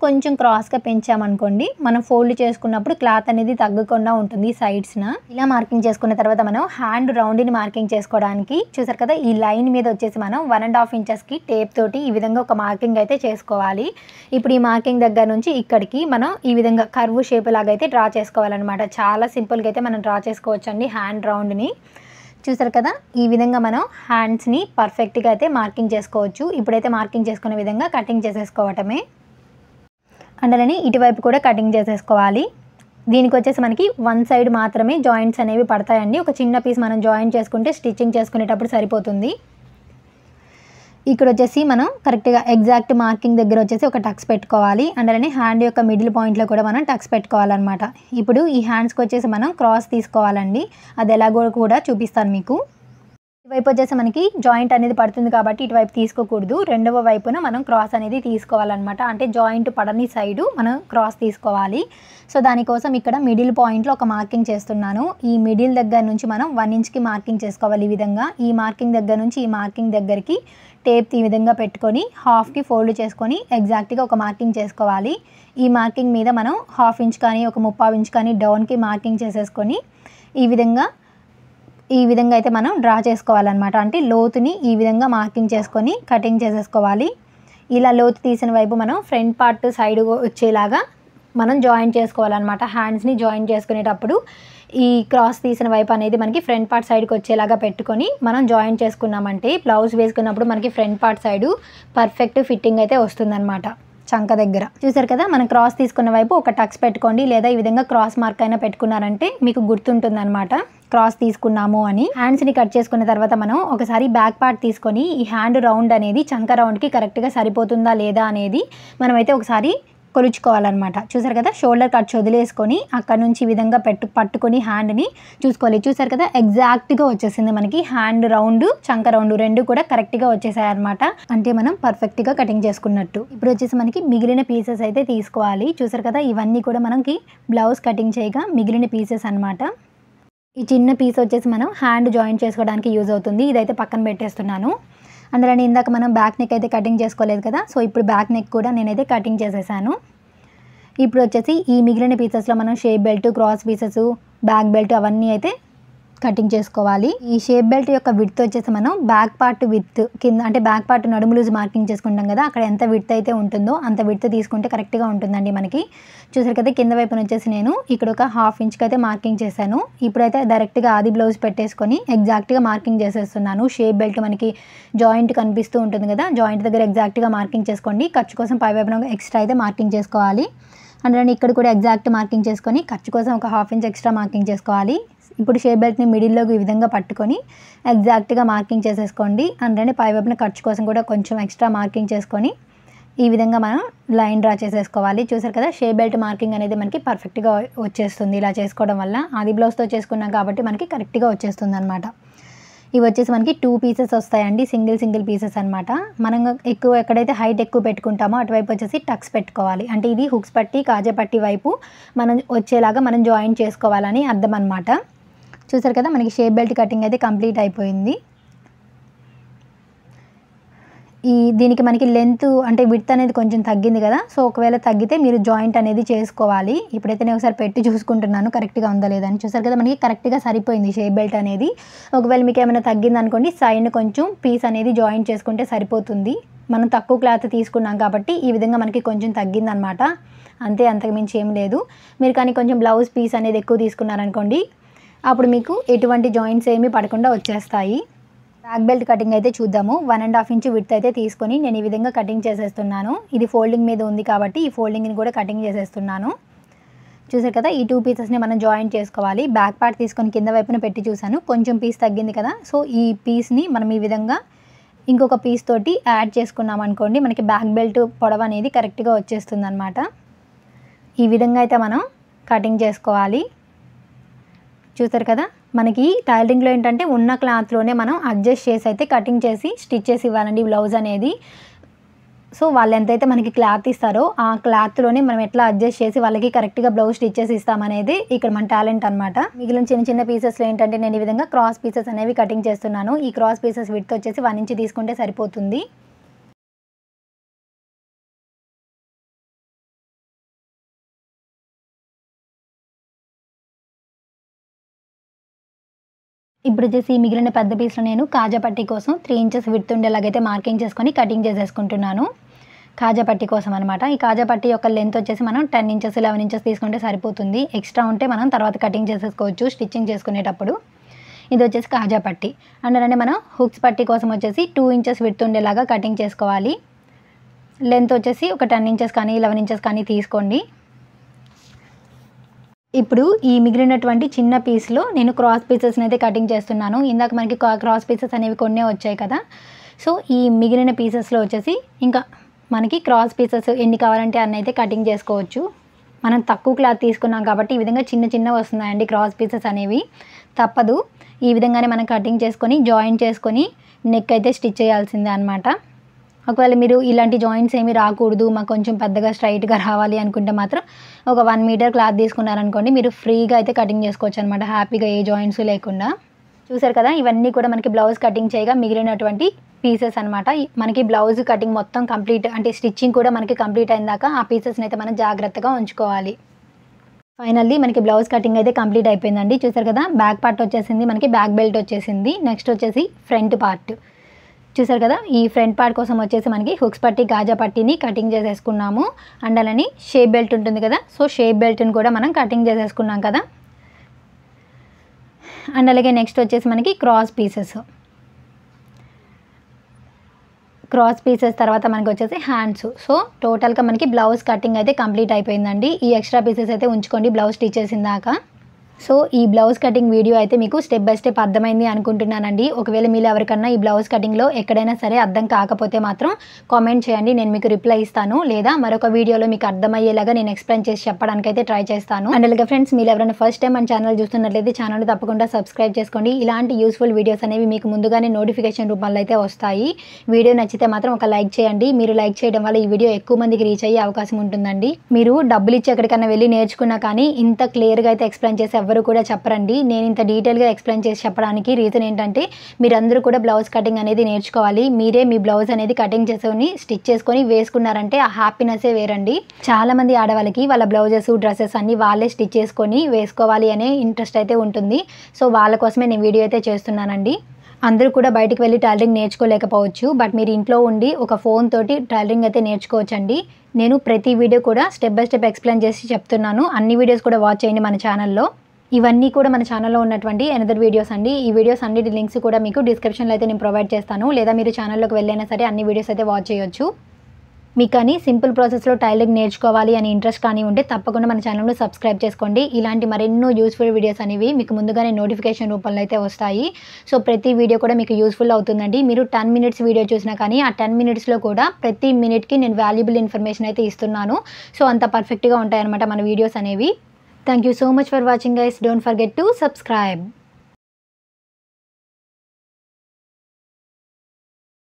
కొంచెం క్రాస్గా పెంచామనుకోండి మనం ఫోల్డ్ చేసుకున్నప్పుడు క్లాత్ అనేది తగ్గకుండా ఉంటుంది సైడ్స్న. ఇలా మార్కింగ్ చేసుకున్న తర్వాత మనం హ్యాండ్ రౌండ్ని మార్కింగ్ చేసుకోవడానికి చూసారు కదా, ఈ లైన్ మీద వచ్చేసి మనం 1.5 ఇంచెస్కి టేప్ తోటి ఈ విధంగా ఒక మార్కింగ్ అయితే చేసుకోవాలి. ఇప్పుడు ఈ మార్కింగ్ దగ్గర నుంచి ఇక్కడికి మనం ఈ విధంగా కర్వ్ షేప్ లాగా అయితే డ్రా చేసుకోవాలన్నమాట. చాలా సింపుల్గా అయితే మనం డ్రా చేసుకోవచ్చండి హ్యాండ్ రౌండ్ని. చూసారు కదా, ఈ విధంగా మనం హ్యాండ్స్ని పర్ఫెక్ట్గా అయితే మార్కింగ్ చేసుకోవచ్చు. ఇప్పుడైతే మార్కింగ్ చేసుకునే విధంగా కటింగ్ చేసేసుకోవటమే. అందులోని ఇటువైపు కూడా కటింగ్ చేసేసుకోవాలి. దీనికి వచ్చేసి మనకి 1 సైడ్ మాత్రమే జాయింట్స్ అనేవి పడతాయండి. ఒక చిన్న పీస్ మనం జాయింట్ చేసుకుంటే స్టిచ్చింగ్ చేసుకునేటప్పుడు సరిపోతుంది. ఇక్కడ వచ్చేసి మనం కరెక్ట్గా ఎగ్జాక్ట్ మార్కింగ్ దగ్గర వచ్చేసి ఒక టక్స్ పెట్టుకోవాలి. అందులోనే హ్యాండ్ యొక్క మిడిల్ పాయింట్లో కూడా మనం టక్స్ పెట్టుకోవాలన్నమాట. ఇప్పుడు ఈ హ్యాండ్స్కి వచ్చేసి మనం క్రాస్ తీసుకోవాలండి. అది ఎలాగో కూడా చూపిస్తాను మీకు. ఇటువైపు వచ్చేసి మనకి జాయింట్ అనేది పడుతుంది కాబట్టి ఇటువైపు తీసుకోకూడదు, రెండవ వైపున మనం క్రాస్ అనేది తీసుకోవాలన్నమాట. అంటే జాయింట్ పడని సైడు మనం క్రాస్ తీసుకోవాలి. సో దానికోసం ఇక్కడ మిడిల్ పాయింట్లో ఒక మార్కింగ్ చేస్తున్నాను. ఈ మిడిల్ దగ్గర నుంచి మనం 1 ఇంచ్కి మార్కింగ్ చేసుకోవాలి. ఈ విధంగా ఈ మార్కింగ్ దగ్గర నుంచి ఈ మార్కింగ్ దగ్గరికి టేప్ ఈ విధంగా పెట్టుకొని హాఫ్కి ఫోల్డ్ చేసుకొని ఎగ్జాక్ట్గా ఒక మార్కింగ్ చేసుకోవాలి. ఈ మార్కింగ్ మీద మనం 1/2 ఇంచ్ కానీ ఒక 3/4 ఇంచ్ కానీ డౌన్కి మార్కింగ్ చేసేసుకొని ఈ విధంగా అయితే మనం డ్రా చేసుకోవాలన్నమాట. అంటే లోతుని ఈ విధంగా మార్కింగ్ చేసుకొని కటింగ్ చేసేసుకోవాలి. ఇలా లోతు తీసిన వైపు మనం ఫ్రంట్ పార్ట్ సైడ్ వచ్చేలాగా మనం జాయిన్ చేసుకోవాలన్నమాట. హ్యాండ్స్ని జాయిన్ చేసుకునేటప్పుడు ఈ క్రాస్ తీసిన వైపు అనేది మనకి ఫ్రంట్ పార్ట్ సైడ్కి వచ్చేలాగా పెట్టుకొని మనం జాయిన్ చేసుకున్నామంటే బ్లౌజ్ వేసుకున్నప్పుడు మనకి front part side perfect fitting అయితే వస్తుందన్నమాట చంక దగ్గర. చూసారు కదా, మనం క్రాస్ తీసుకున్న వైపు ఒక టక్స్ పెట్టుకోండి, లేదా ఈ విధంగా క్రాస్ మార్క్ అయినా పెట్టుకున్నారంటే మీకు గుర్తుంటుందన్నమాట క్రాస్ తీసుకున్నాము అని. హ్యాండ్స్ని కట్ చేసుకున్న తర్వాత మనం ఒకసారి బ్యాక్ పార్ట్ తీసుకొని ఈ హ్యాండ్ రౌండ్ అనేది చంక రౌండ్కి కరెక్ట్గా సరిపోతుందా లేదా అనేది మనమైతే ఒకసారి కొలుచుకోవాలన్నమాట. చూసారు కదా, షోల్డర్ కట్ వదిలేసుకొని అక్కడ నుంచి ఈ విధంగా పట్టుకొని హ్యాండ్ని చూసుకోవాలి. చూసారు కదా, ఎగ్జాక్ట్గా వచ్చేసింది మనకి హ్యాండ్ రౌండ్ చంక రౌండ్ రెండు కూడా కరెక్ట్గా వచ్చేసాయి అనమాట. అంటే మనం పర్ఫెక్ట్గా కటింగ్ చేసుకున్నట్టు. ఇప్పుడు వచ్చేసి మనకి మిగిలిన పీసెస్ అయితే తీసుకోవాలి. చూసారు కదా, ఇవన్నీ కూడా మనకి బ్లౌజ్ కటింగ్ చేయగా మిగిలిన పీసెస్ అనమాట. ఈ చిన్న పీస్ వచ్చేసి మనం హ్యాండ్ జాయింట్ చేసుకోవడానికి యూజ్ అవుతుంది. ఇదైతే పక్కన పెట్టేస్తున్నాను. అందులోనే ఇందాక మనం బ్యాక్ నెక్ అయితే కటింగ్ చేసుకోలేదు కదా, సో ఇప్పుడు బ్యాక్ నెక్ కూడా నేనైతే కటింగ్ చేసేసాను. ఇప్పుడు వచ్చేసి ఈ మిగిలిన పీసెస్లో మనం shape belt, cross pieces, back belt అవన్నీ అయితే కటింగ్ చేసుకోవాలి. ఈ షేప్ బెల్ట్ యొక్క విడ్త్ వచ్చేసి మనం బ్యాక్ పార్ట్ విడ్త్ కింద అంటే బ్యాక్ పార్ట్ నడుము లూజ్ మార్కింగ్ చేసుకుంటాం కదా, అక్కడ ఎంత విడ్త్ అయితే ఉంటుందో అంత విడ్త్ తీసుకుంటే కరెక్ట్గా ఉంటుందండి మనకి. చూసారు కదా, కింద వైపున వచ్చేసి నేను ఇక్కడ ఒక 1/2 ఇంచ్కి అయితే మార్కింగ్ చేశాను. ఇప్పుడైతే డైరెక్ట్గా ఆది బ్లౌజ్ పెట్టేసుకొని ఎగ్జాక్ట్గా మార్కింగ్ చేసేస్తున్నాను. షేప్ బెల్ట్ మనకి జాయింట్ కనిపిస్తూ ఉంటుంది కదా, జాయింట్ దగ్గర ఎగ్జాక్ట్గా మార్కింగ్ చేసుకోండి. ఖర్చు కోసం పై వైపున ఎక్స్ట్రా అయితే మార్కింగ్ చేసుకోవాలి. అండ్ నేను ఇక్కడ కూడా ఎగ్జాక్ట్ మార్కింగ్ చేసుకొని ఖర్చు కోసం ఒక 1/2 ఇంచ్ ఎక్స్ట్రా మార్కింగ్ చేసుకోవాలి. ఇప్పుడు షేప్ బెల్ట్ని మిడిల్లోకి ఈ విధంగా పట్టుకొని ఎగ్జాక్ట్గా మార్కింగ్ చేసేసుకోండి. అండ్ పై వైపున ఖర్చు కోసం కూడా కొంచెం ఎక్స్ట్రా మార్కింగ్ చేసుకొని ఈ విధంగా మనం లైన్ డ్రా చేసేసుకోవాలి. చూసారు కదా, షేప్ బెల్ట్ మార్కింగ్ అనేది మనకి పర్ఫెక్ట్గా వచ్చేస్తుంది ఇలా చేసుకోవడం వల్ల. ఆది బ్లౌజ్తో చేసుకున్నాం కాబట్టి మనకి కరెక్ట్గా వచ్చేస్తుంది అనమాట. ఇవి వచ్చేసి మనకి 2 పీసెస్ వస్తాయండి, సింగిల్ పీసెస్ అనమాట. మనం ఎక్కువ ఎక్కడైతే హైట్ ఎక్కువ పెట్టుకుంటామో అటువైపు వచ్చేసి టక్స్ పెట్టుకోవాలి. అంటే ఇది హుక్స్ పట్టి కాజా పట్టి వైపు మనం వచ్చేలాగా మనం జాయిన్ చేసుకోవాలని అర్థం అనమాట. చూసారు కదా, మనకి షేప్ బెల్ట్ కటింగ్ అయితే కంప్లీట్ అయిపోయింది. దీనికి మనకి లెంత్ అంటే విడ్త్ అనేది కొంచెం తగ్గింది కదా, సో ఒకవేళ తగ్గితే మీరు జాయింట్ అనేది చేసుకోవాలి. ఇప్పుడైతే నేను ఒకసారి పెట్టి చూసుకుంటున్నాను కరెక్ట్గా ఉందా లేదని. చూసారు కదా, మనకి కరెక్ట్గా సరిపోయింది షేప్ బెల్ట్ అనేది. ఒకవేళ మీకు ఏమైనా తగ్గింది అనుకోండి, సైడ్ కొంచెం పీస్ అనేది జాయింట్ చేసుకుంటే సరిపోతుంది. మనం తక్కువ క్లాత్ తీసుకున్నాం కాబట్టి ఈ విధంగా మనకి కొంచెం తగ్గిందనమాట, అంతే, అంతకుమించి ఏం లేదు. మీరు కానీ కొంచెం బ్లౌజ్ పీస్ అనేది ఎక్కువ తీసుకున్నారనుకోండి, అప్పుడు మీకు ఎటువంటి జాయింట్స్ ఏమీ పడకుండా వచ్చేస్తాయి. బ్యాక్ బెల్ట్ కటింగ్ అయితే చూద్దాము. 1.5 ఇంచ్ విడ్త్ అయితే తీసుకొని నేను ఈ విధంగా కటింగ్ చేసేస్తున్నాను. ఇది ఫోల్డింగ్ మీద ఉంది కాబట్టి ఈ ఫోల్డింగ్ని కూడా కటింగ్ చేసేస్తున్నాను. చూసారు కదా, ఈ 2 పీసెస్ని మనం జాయింట్ చేసుకోవాలి. బ్యాక్ పార్ట్ తీసుకొని కింద వైపున పెట్టి చూసాను, కొంచెం పీస్ తగ్గింది కదా, సో ఈ పీస్ని మనం ఈ విధంగా ఇంకొక పీస్ తోటి యాడ్ చేసుకున్నాం అనుకోండి, మనకి బ్యాక్ బెల్ట్ పొడవు అనేది కరెక్ట్గా వచ్చేస్తుంది అనమాట. ఈ విధంగా అయితే మనం కటింగ్ చేసుకోవాలి. చూసారు కదా, మనకి టైలరింగ్లో ఏంటంటే ఉన్న క్లాత్లోనే మనం అడ్జస్ట్ చేసి అయితే కటింగ్ చేసి స్టిచ్ చేసి ఇవ్వాలండి బ్లౌజ్ అనేది. సో వాళ్ళు ఎంతైతే మనకి క్లాత్ ఇస్తారో ఆ క్లాత్లోనే మనం ఎట్లా అడ్జస్ట్ చేసి వాళ్ళకి కరెక్ట్గా బ్లౌజ్ స్టిచ్ చేసి ఇస్తామనేది ఇక్కడ మన టాలెంట్ అనమాట. మిగిలిన చిన్న పీసెస్లో ఏంటంటే నేను ఈ విధంగా క్రాస్ పీసెస్ అనేవి కటింగ్ చేస్తున్నాను. ఈ క్రాస్ పీసెస్ విడ్త్ వచ్చేసి 1 ఇంచ్ తీసుకుంటే సరిపోతుంది. ఇప్పుడు వచ్చేసి మిగిలిన పెద్ద పీస్లో నేను కాజా పట్టీ కోసం 3 ఇంచెస్ విడ్త్ ఉండేలాగైతే మార్కింగ్ చేసుకొని కటింగ్ చేసేసుకుంటున్నాను. కాజా పట్టీ కోసం అనమాట. ఈ కాజా పట్టీ యొక్క లెంత్ వచ్చేసి మనం 10 ఇంచెస్ 11 ఇంచెస్ తీసుకుంటే సరిపోతుంది. ఎక్స్ట్రా ఉంటే మనం తర్వాత కటింగ్ చేసేసుకోవచ్చు స్టిచ్చింగ్ చేసుకునేటప్పుడు. ఇది వచ్చేసి కాజా పట్టీ. అంటే మనం హుక్స్ పట్టీ కోసం వచ్చేసి 2 ఇంచెస్ విడ్త్ ఉండేలాగా కటింగ్ చేసుకోవాలి. లెంత్ వచ్చేసి ఒక 10 ఇంచెస్ కానీ 11 ఇంచెస్ కానీ తీసుకోండి. ఇప్పుడు ఈ మిగిలినటువంటి చిన్న పీస్లో నేను క్రాస్ పీసెస్ని అయితే కటింగ్ చేస్తున్నాను. ఇందాక మనకి క్రాస్ పీసెస్ అనేవి కొన్నే వచ్చాయి కదా, సో ఈ మిగిలిన పీసెస్లో వచ్చేసి ఇంకా మనకి క్రాస్ పీసెస్ ఎన్ని కావాలంటే అన్ని అయితే కటింగ్ చేసుకోవచ్చు. మనం తక్కువ క్లాత్ తీసుకున్నాం కాబట్టి ఈ విధంగా చిన్నవి వస్తున్నాయండి క్రాస్ పీసెస్ అనేవి. తప్పదు, ఈ విధంగానే మనం కటింగ్ చేసుకొని జాయింట్ చేసుకొని నెక్ అయితే స్టిచ్ చేయాల్సిందే అనమాట. ఒకవేళ మీరు ఇలాంటి జాయింట్స్ ఏమీ రాకూడదు, మాకు కొంచెం పెద్దగా స్ట్రైట్గా రావాలి అనుకుంటే మాత్రం ఒక 1 మీటర్ క్లాత్ తీసుకున్నారనుకోండి, మీరు ఫ్రీగా అయితే కటింగ్ చేసుకోవచ్చు అనమాట, హ్యాపీగా ఏ జాయింట్స్ లేకుండా. చూసారు కదా, ఇవన్నీ కూడా మనకి బ్లౌజ్ కటింగ్ చేయగా మిగిలినటువంటి పీసెస్ అనమాట. మనకి బ్లౌజ్ కటింగ్ మొత్తం కంప్లీట్ అంటే స్టిచ్చింగ్ కూడా మనకి కంప్లీట్ అయిందాక ఆ పీసెస్ని అయితే మనం జాగ్రత్తగా ఉంచుకోవాలి. ఫైనల్లీ మనకి బ్లౌజ్ కటింగ్ అయితే కంప్లీట్ అయిపోయిందండి. చూసారు కదా, బ్యాక్ పార్ట్ వచ్చేసింది, మనకి బ్యాక్ బెల్ట్ వచ్చేసింది. నెక్స్ట్ వచ్చేసి ఫ్రంట్ పార్ట్. చూసారు కదా, ఈ ఫ్రంట్ పార్ట్ కోసం వచ్చేసి మనకి హుక్స్ పట్టి కాజా పట్టీని కటింగ్ చేసేసుకున్నాము. అండ్ అలానే షేప్ బెల్ట్ ఉంటుంది కదా, సో షేప్ బెల్ట్ని కూడా మనం కటింగ్ చేసేసుకున్నాం కదా. అండ్ అలాగే నెక్స్ట్ వచ్చేసి మనకి క్రాస్ పీసెస్ తర్వాత మనకి వచ్చేసి హ్యాండ్స్. సో టోటల్గా మనకి బ్లౌజ్ కటింగ్ అయితే కంప్లీట్ అయిపోయిందండి. ఈ ఎక్స్ట్రా పీసెస్ అయితే ఉంచుకోండి బ్లౌజ్ స్టిచ్ చేసిన దాకా. సో ఈ బ్లౌజ్ కటింగ్ వీడియో అయితే మీకు స్టెప్ బై స్టెప్ అర్థమైంది అనుకుంటున్నానండి. ఒకవేళ మీరు ఎవరికన్నా ఈ బ్లౌజ్ కటింగ్లో ఎక్కడైనా సరే అర్థం కాకపోతే మాత్రం కామెంట్ చేయండి, నేను మీకు రిప్లై ఇస్తాను. లేదా మరొక వీడియోలో మీకు అర్థమయ్యేలాగా నేను ఎక్స్ప్లెయిన్ చేసి చెప్పడానికైతే ట్రై చేస్తాను. అండ్ అలాగే ఫ్రెండ్స్, మీరు ఎవరైనా ఫస్ట్ టైం మన ఛానల్ చూస్తున్నట్లయితే ఛానల్ తప్పకుండా సబ్స్క్రైబ్ చేసుకోండి. ఇలాంటి యూస్ఫుల్ వీడియోస్ అనేవి మీకు ముందుగానే నోటిఫికేషన్ రూపంలో అయితే వస్తాయి. వీడియో నచ్చితే మాత్రం ఒక లైక్ చేయండి. మీరు లైక్ చేయడం వల్ల ఈ వీడియో ఎక్కువ మందికి రీచ్ అయ్యే అవకాశం ఉంటుందండి. మీరు డబ్బులు ఇచ్చి ఎక్కడికైనా వెళ్ళి నేర్చుకున్నా కానీ ఇంత క్లియర్గా అయితే ఎక్స్ప్లెయిన్ చేసి ఎవరు కూడా చెప్పరండి. నేను ఇంత డీటెయిల్గా ఎక్స్ప్లెయిన్ చేసి చెప్పడానికి రీజన్ ఏంటంటే మీరందరూ కూడా బ్లౌజ్ కటింగ్ అనేది నేర్చుకోవాలి. మీరే మీ బ్లౌజ్ అనేది కటింగ్ చేసుకొని స్టిచ్ చేసుకొని వేసుకున్నారంటే ఆ హ్యాపీనెస్సే వేరండి. చాలామంది ఆడవాళ్ళకి వాళ్ళ బ్లౌజెస్ డ్రెస్సెస్ అన్నీ వాళ్ళే స్టిచ్ చేసుకొని వేసుకోవాలి అనే ఇంట్రెస్ట్ అయితే ఉంటుంది. సో వాళ్ళ కోసమే నేను వీడియో అయితే చేస్తున్నానండి. అందరూ కూడా బయటికి వెళ్ళి టైలరింగ్ నేర్చుకోలేకపోవచ్చు. బట్ మీరు ఇంట్లో ఉండి ఒక ఫోన్ తోటి టైలరింగ్ అయితే నేర్చుకోవచ్చండి. నేను ప్రతి వీడియో కూడా స్టెప్ బై స్టెప్ ఎక్స్ప్లెయిన్ చేసి చెప్తున్నాను. అన్ని వీడియోస్ కూడా వాచ్ చేయండి మన ఛానల్లో. ఇవన్నీ కూడా మన ఛానల్లో ఉన్నటువంటి అనదర్ వీడియోస్ అండి. ఈ వీడియోస్ అన్నిటి లింక్స్ కూడా మీకు డిస్క్రిప్షన్లో అయితే నేను ప్రొవైడ్ చేస్తాను. లేదా మీరు ఛానల్లోకి వెళ్ళైనా సరే అన్ని వీడియోస్ అయితే వాచ్ చేయొచ్చు. మీకు కానీ సింపుల్ ప్రాసెస్లో టైలరింగ్ నేర్చుకోవాలి అని ఇంట్రెస్ట్ కానీ ఉంటే తప్పకుండా మన ఛానల్ను సబ్స్క్రైబ్ చేసుకోండి. ఇలాంటి మరెన్నో యూస్ఫుల్ వీడియోస్ అనేవి మీకు ముందుగానే నోటిఫికేషన్ రూపంలో అయితే వస్తాయి. సో ప్రతి వీడియో కూడా మీకు యూస్ఫుల్ అవుతుందండి. మీరు 10 మినిట్స్ వీడియో చూసినా కానీ ఆ 10 మినిట్స్లో కూడా ప్రతి మినిట్కి నేను వాల్యుబుల్ ఇన్ఫర్మేషన్ అయితే ఇస్తున్నాను. సో అంత పర్ఫెక్ట్గా ఉంటాయన్నమాట మన వీడియోస్ అనేవి. Thank you so much for watching guys. Don't forget to subscribe.